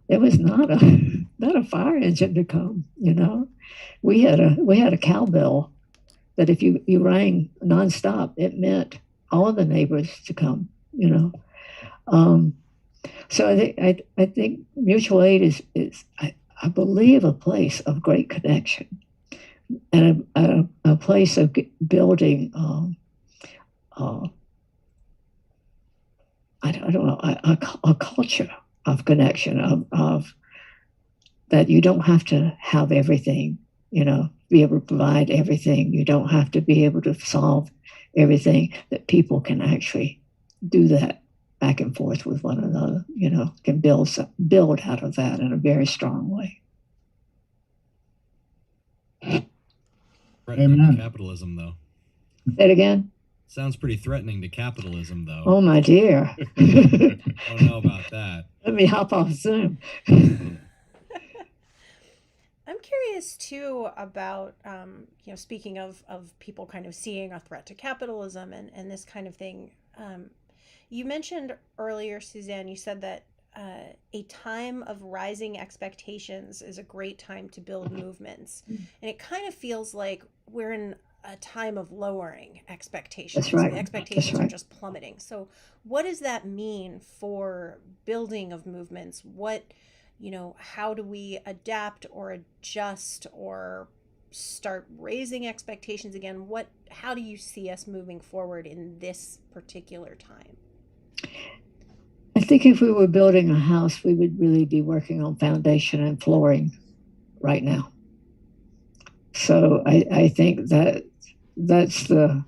there was not a fire engine to come. We had a cowbell that if you rang nonstop, it meant all of the neighbors to come. So I think mutual aid is I believe a place of great connection, and a place of building. I don't know, a culture of connection of that you don't have to have everything, be able to provide everything. You don't have to be able to solve everything. That people can actually do that back and forth with one another. Can build out of that in a very strong way. Threatening to capitalism, though. Say it again. Sounds pretty threatening to capitalism, though. Oh my dear. I don't know about that. Let me hop off Zoom. I'm curious too about speaking of people kind of seeing a threat to capitalism and this kind of thing. You mentioned earlier, Suzanne, you said that a time of rising expectations is a great time to build movements. And it kind of feels like we're in a time of lowering expectations. That's right. The expectations are just plummeting. So what does that mean for building of movements? What, how do we adapt or adjust or start raising expectations again? How do you see us moving forward in this particular time? I think if we were building a house, we would really be working on foundation and flooring right now. So I think that's the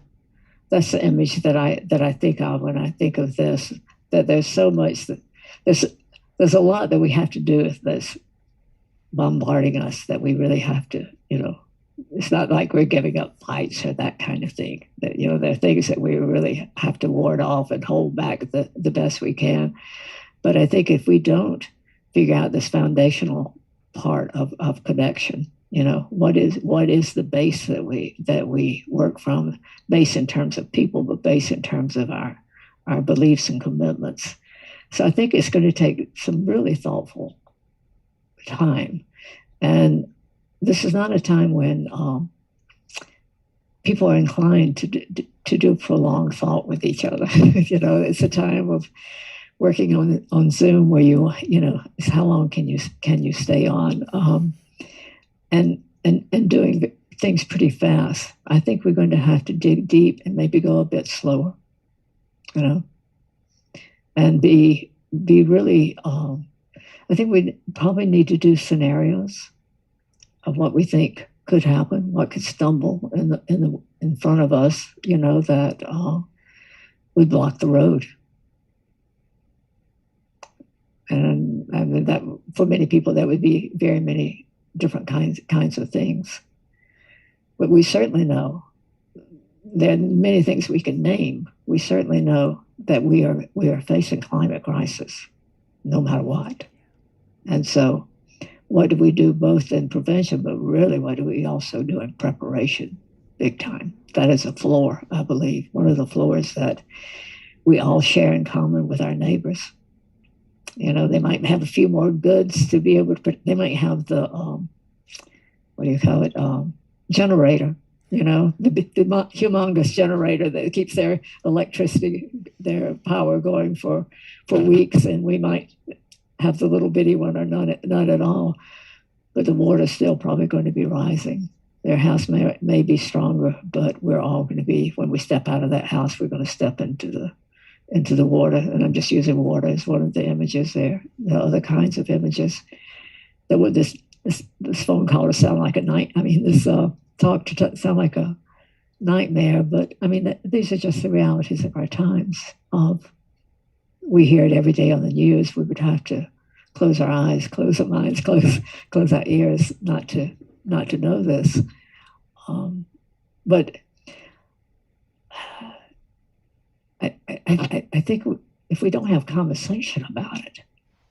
image that I think of when I think of this. That there's so much that there's a lot that we have to do that's bombarding us that we really have to, it's not like we're giving up fights or that kind of thing. That there are things that we really have to ward off and hold back the best we can. But I think if we don't figure out this foundational part of connection, what is the base that we work from, base in terms of people, but base in terms of our beliefs and commitments. So I think it's going to take some really thoughtful time. And this is not a time when people are inclined to do prolonged thought with each other. It's a time of working on Zoom where how long can you stay on, and doing things pretty fast. I think we're going to have to dig deep and maybe go a bit slower, and be really. I think we probably need to do scenarios of what we think could happen, what could stumble in front of us, that would block the road. And I mean that for many people that would be very many different kinds of things. But we certainly know there are many things we can name. We certainly know that we are facing climate crisis, no matter what. And so what do we do both in prevention, but really what do we also do in preparation, big time? That is a floor, I believe, one of the floors that we all share in common with our neighbors. They might have a few more goods to be able to, they might have the, generator, the humongous generator that keeps their electricity, their power going for weeks, and we might have the little bitty one or not at all, but the water's still probably going to be rising. Their house may be stronger, but we're all going to be, when we step out of that house, we're going to step into the water. And I'm just using water as one of the images there. There are other kinds of images that would this phone call to sound like a night. I mean, this talk to sound like a nightmare, but I mean, these are just the realities of our times. We hear it every day on the news. We would have to close our eyes, close our minds, close our ears, not to know this. But I think if we don't have conversation about it,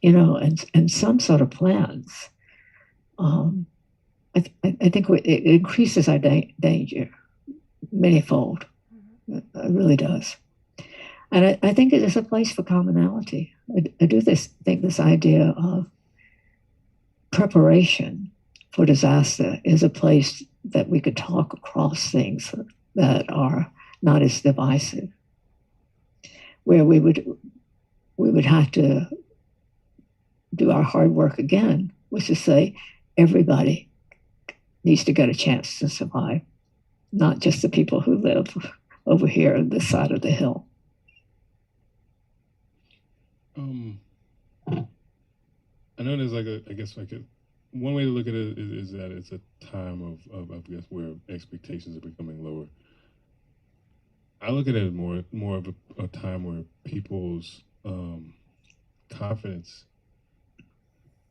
and some sort of plans, I think it increases our danger manyfold. It really does. And I think it is a place for commonality. I do think this idea of preparation for disaster is a place that we could talk across things that are not as divisive, where we would have to do our hard work again, which is say everybody needs to get a chance to survive, not just the people who live over here on this side of the hill. I know there's one way to look at it is that it's a time of I guess where expectations are becoming lower. I look at it as more of a time where people's confidence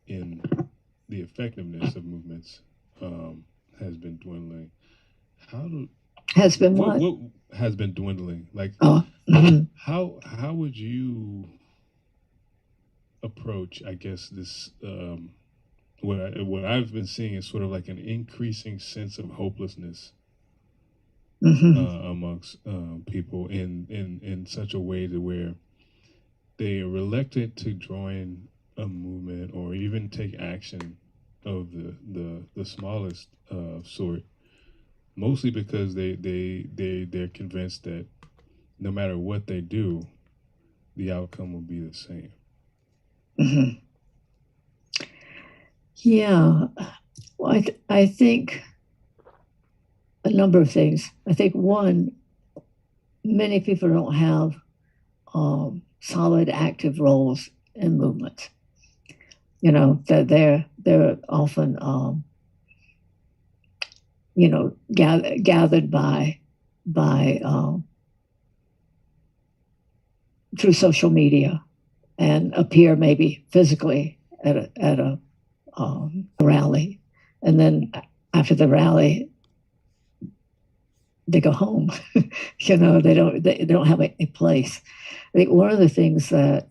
in the effectiveness of movements has been dwindling. Has been what? What has been dwindling? Like, how would you approach, I guess, this what I've been seeing is sort of like an increasing sense of hopelessness amongst people in such a way to where they are reluctant to join a movement or even take action of the smallest sort, mostly because they're convinced that no matter what they do, the outcome will be the same. Yeah, well, I think a number of things. I think one, many people don't have solid active roles in movements. You know, that they're often you know, gathered by through social media and appear maybe physically at a rally, and then after the rally they go home. You know, they don't have a place. I think one of the things that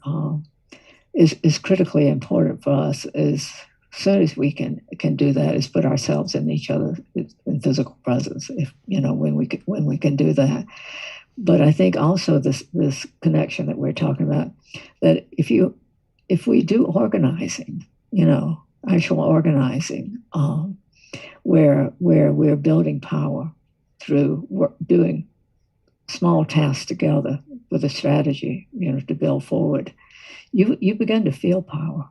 is critically important for us is, as soon as we can do that, is put ourselves in each other in physical presence. If you know, when we can do that. But I think also this connection that we're talking about, that if we do organizing, you know, actual organizing, where we're building power through doing small tasks together with a strategy, you know, to build forward, you begin to feel power.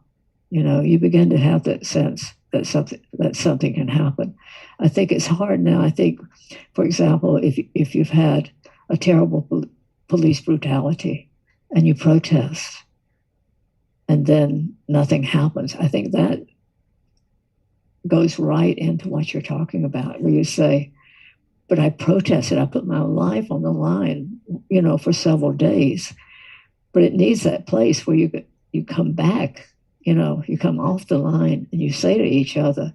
You know, you begin to have that sense that something can happen. I think it's hard now. I think, for example, if you've had a terrible police brutality and you protest and then nothing happens, I think that goes right into what you're talking about, where you say, but I protested, I put my life on the line, you know, for several days. But it needs that place where you come back, you know, you come off the line and you say to each other,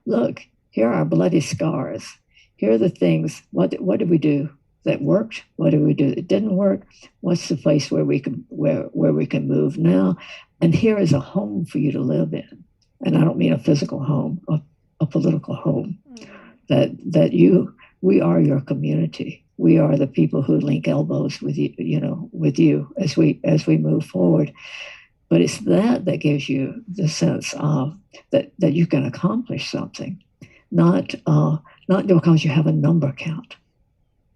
look, here are our bloody scars. Here are the things, what did we do that worked? What did we do that didn't work? What's the place where we can move now? And here is a home for you to live in. And I don't mean a physical home, a political home. We are your community. We are the people who link elbows with you, you know, with you as we move forward. But it's that gives you the sense of that you can accomplish something, not because you have a number count.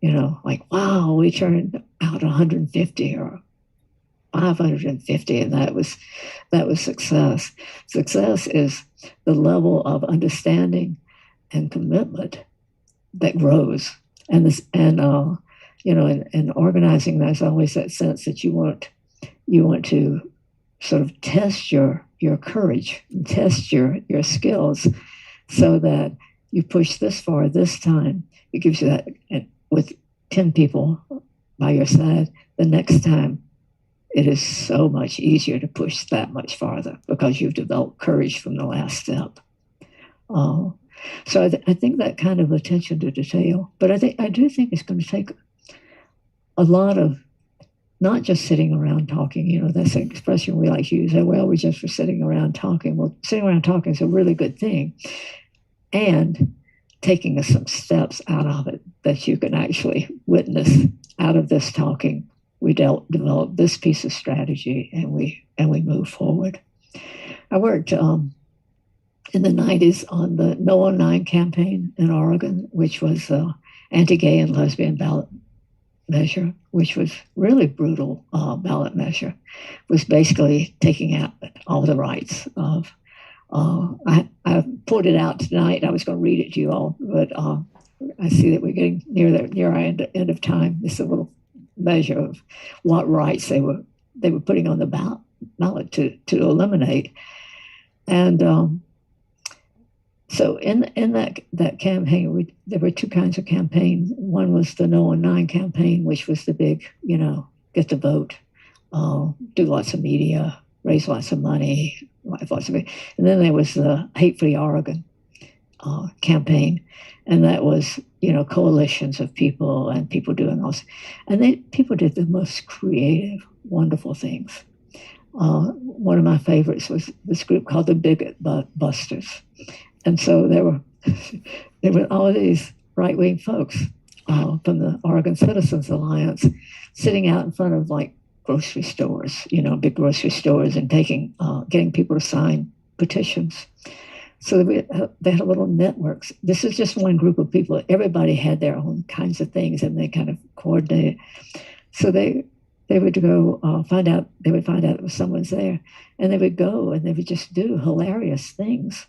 You know, like, wow, we turned out 150 or 550, and that was success. Success is the level of understanding and commitment that grows. And you know, in organizing, there's always that sense that you want to sort of test your courage and test your skills, so that you push this far this time. It gives you that, and with 10 people by your side, the next time it is so much easier to push that much farther because you've developed courage from the last step. So I think that kind of attention to detail, but I do think it's going to take a lot of, not just sitting around talking. You know, that's an expression we like to use. Well, we're just for sitting around talking. Well, sitting around talking is a really good thing, and taking some steps out of it that you can actually witness. Out of this talking, we develop this piece of strategy, and we move forward. I worked in the 90s on the No 09 campaign in Oregon, which was anti-gay and lesbian ballot measure, which was really brutal ballot measure. It was basically taking out all the rights of. I pulled it out tonight. I was going to read it to you all, but I see that we're getting near our end of time. This is a little measure of what rights they were putting on the ballot to eliminate. And so in that campaign, there were two kinds of campaigns. One was the No 09 campaign, which was the big, you know, get the vote, do lots of media, raise lots of money, and then there was the Hate Free Oregon campaign, and that was, you know, coalitions of people and people doing all this, and people did the most creative, wonderful things. One of my favorites was this group called the Bigot Busters, and so there were all these right-wing folks from the Oregon Citizens Alliance sitting out in front of like grocery stores, you know, big grocery stores, and getting people to sign petitions. So they had little networks. This is just one group of people. Everybody had their own kinds of things, and they kind of coordinated. So they would go find out. They would find out if someone's there, and they would go and they would just do hilarious things.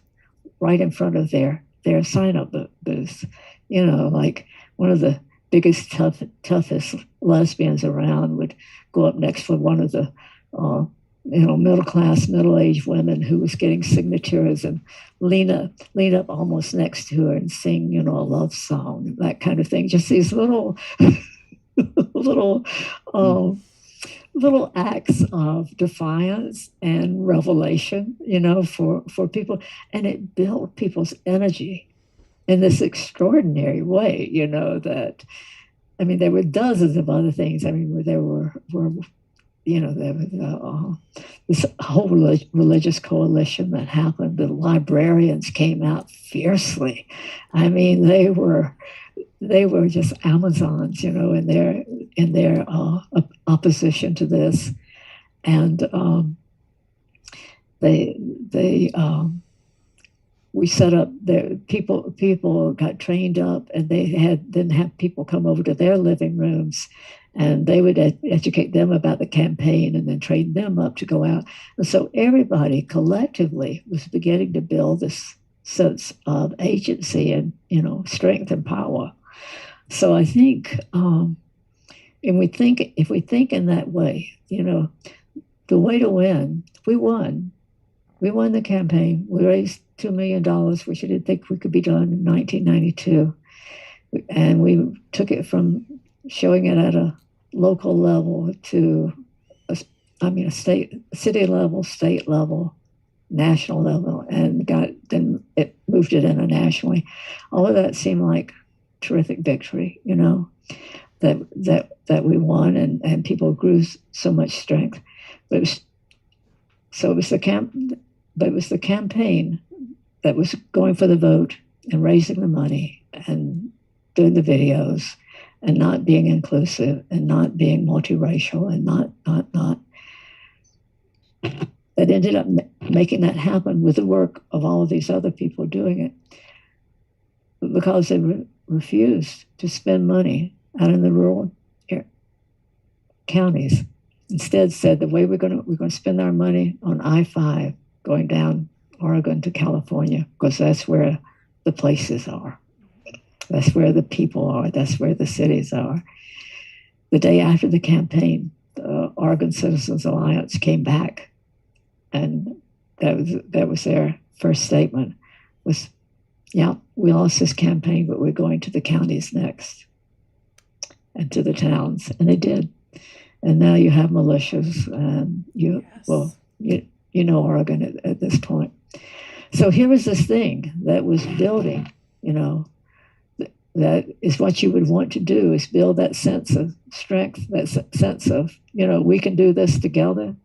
right in front of their sign-up booth. You know, like one of the biggest, toughest lesbians around would go up next for one of the, middle-class, middle-aged women who was getting signatures and lean up almost next to her and sing, a love song, that kind of thing. Just these little, little, little acts of defiance and revelation, for people. And it built people's energy in this extraordinary way, that, I mean, there were dozens of other things. I mean, there were there was this whole religious coalition that happened. The librarians came out fiercely. I mean, they were just Amazons, in their opposition to this, and we set up the people got trained up, and they didn't have people come over to their living rooms, and they would educate them about the campaign and then train them up to go out. And so everybody collectively was beginning to build this sense of agency and strength and power. So I think, and if we think in that way, the way to win, we won. We won the campaign. We raised $2 million, which I didn't think we could be done in 1992. And we took it from showing it at a local level to, a city level, state level, national level, and then it moved it internationally. All of that seemed like terrific victory, that we won, and people grew so much strength. But it was the campaign that was going for the vote and raising the money and doing the videos and not being inclusive and not being multiracial and not that ended up making that happen with the work of all of these other people doing it, because they refused to spend money out in the rural counties. Instead said the way we're going to spend our money on I-5 going down Oregon to California, because that's where the places are. That's where the people are. That's where the cities are. The day after the campaign, the Oregon Citizens Alliance came back, and that was their first statement was, yeah, we lost this campaign, but we're going to the counties next and to the towns. And they did. And now you have militias, and you know Oregon at this point. So here was this thing that was building, that is what you would want to do, is build that sense of strength, that sense of, we can do this together,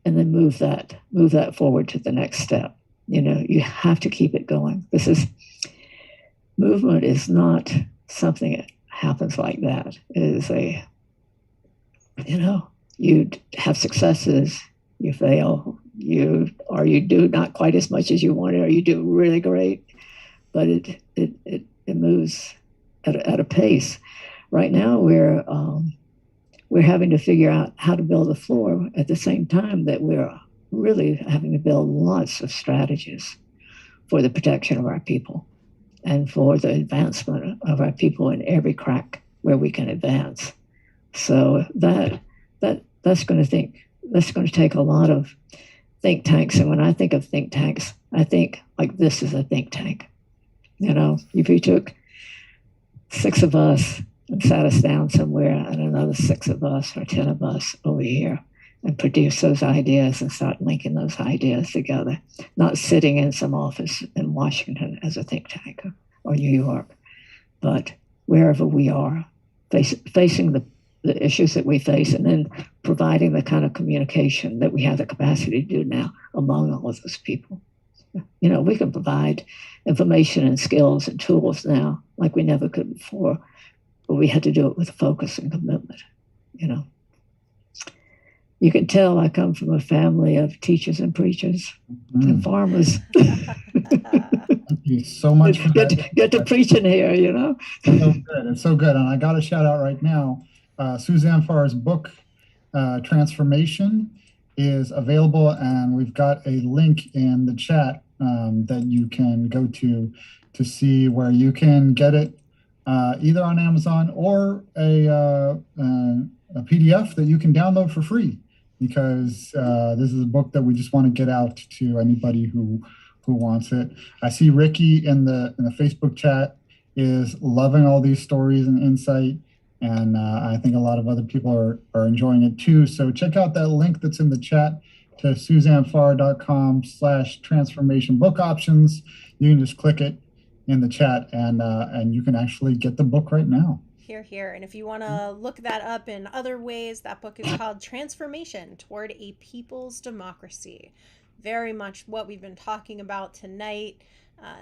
and then move that forward to the next step. You have to keep it going. Movement is not something that happens like that. It is you have successes, you fail, you do not quite as much as you wanted, or you do really great, but it moves at a pace. Right now we're having to figure out how to build a floor at the same time that we're really having to build lots of strategies for the protection of our people and for the advancement of our people in every crack where we can advance. So that's going to take a lot of think tanks. And when I think of think tanks, I think like this is a think tank. If you took 6 of us and sat us down somewhere, and another 6 of us or 10 of us over here, and produce those ideas and start linking those ideas together, not sitting in some office in Washington as a think tank or New York, but wherever we are, facing the issues that we face, and then providing the kind of communication that we have the capacity to do now among all of those people. We can provide information and skills and tools now like we never could before, but we had to do it with focus and commitment. You can tell I come from a family of teachers and preachers and farmers. Thank you so much for that. Get to preaching here, So good. It's so good. And I got a shout out right now. Suzanne Farr's book, Transformation, is available, and we've got a link in the chat that you can go to see where you can get it either on Amazon or a PDF that you can download for free, because this is a book that we just want to get out to anybody who wants it. I see Ricky in the Facebook chat is loving all these stories and insight, and I think a lot of other people are enjoying it too. So check out that link that's in the chat to suzannefarr.com/transformation book options. You can just click it in the chat, and you can actually get the book right now. Here, here. And if you want to look that up in other ways, that book is called Transformation Toward a People's Democracy. Very much what we've been talking about tonight.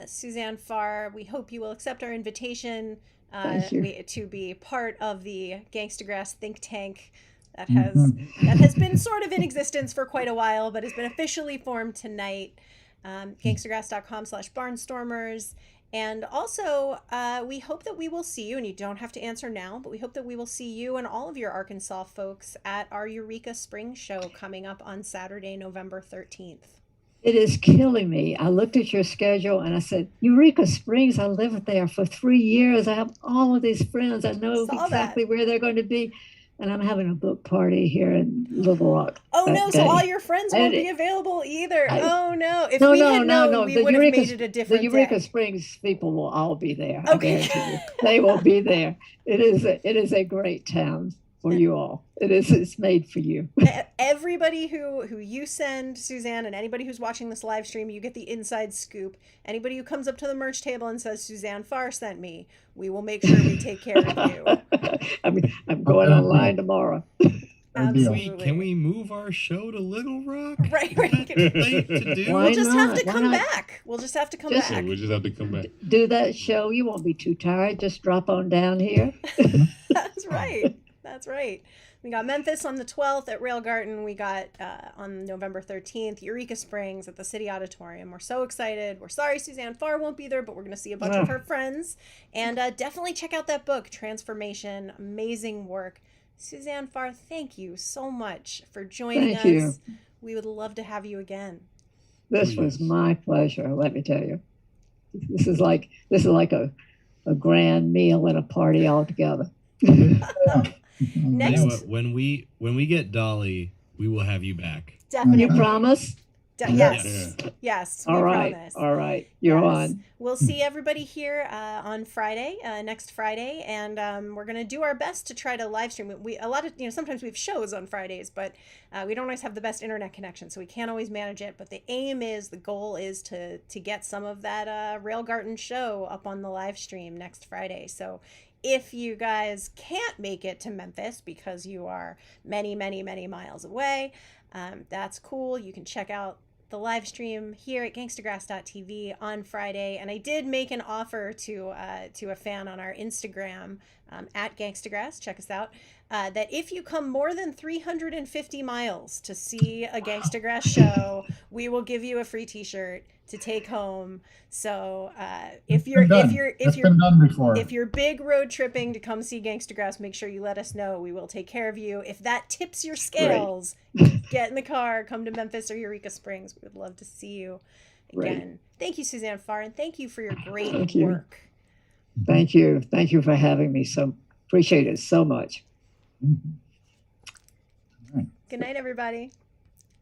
Suzanne Farr, we hope you will accept our invitation to be part of the Gangstagrass think tank that has been sort of in existence for quite a while, but has been officially formed tonight. Gangstagrass.com/barnstormers. And also, we hope that we will see you, and you don't have to answer now, but we hope that we will see you and all of your Arkansas folks at our Eureka Spring show coming up on Saturday, November 13th. It is killing me. I looked at your schedule and I said, Eureka Springs, I lived there for 3 years. I have all of these friends. I know exactly where they're going to be. And I'm having a book party here in Little Rock. Oh, no, so all your friends won't be available either. Oh, no. If we had known, we would have made it a different day. The Eureka day. Springs people will all be there. Okay. I guarantee you. They will be there. It is a great town for you all. It's made for you. Everybody who you send, Suzanne, and anybody who's watching this live stream, you get the inside scoop. Anybody who comes up to the merch table and says, Suzanne Farr sent me, we will make sure we take care of you. I'm going online tomorrow. Absolutely. Can we move our show to Little Rock? Right. To do? We'll just have to come back. We'll just have to come back. We'll just have to come back. Do that show. You won't be too tired. Just drop on down here. That's right. That's right. We got Memphis on the 12th at Rail Garden. We got on November 13th, Eureka Springs at the City Auditorium. We're so excited. We're sorry Suzanne Farr won't be there, but we're going to see a bunch of her friends. And definitely check out that book, Transformation. Amazing work. Suzanne Farr, thank you so much for joining us. You. We would love to have you again. This was my pleasure, let me tell you. This is like a grand meal and a party all together. Next, you know what, when we get Dolly, we will have you back. Definitely. You promise? Yes. All right. Promise. All right. You're on. We'll see everybody here on Friday, next Friday, and we're gonna do our best to try to live stream. Sometimes we have shows on Fridays, but we don't always have the best internet connection, so we can't always manage it. But the goal is to get some of that Rail Garden show up on the live stream next Friday. So if you guys can't make it to Memphis because you are many, many, many miles away, that's cool. You can check out the live stream here at gangstagrass.tv on Friday. And I did make an offer to a fan on our Instagram at Gangstagrass, check us out, that if you come more than 350 miles to see a Gangstagrass show, we will give you a free t-shirt to take home. So if you're big road tripping to come see Gangstagrass, make sure you let us know. We will take care of you. If that tips your scales, get in the car, come to Memphis or Eureka Springs. We would love to see you again. Thank you, Suzanne Farr, and thank you for your great work. Thank you. Thank you for having me. So appreciate it so much. Good night, everybody.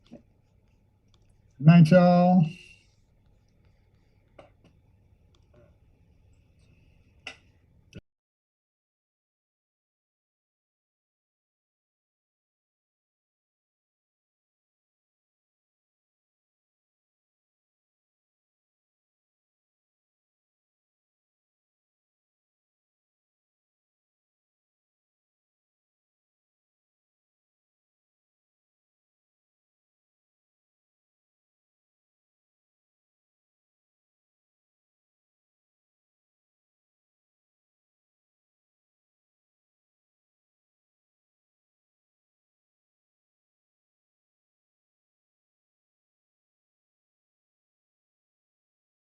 Good night, y'all.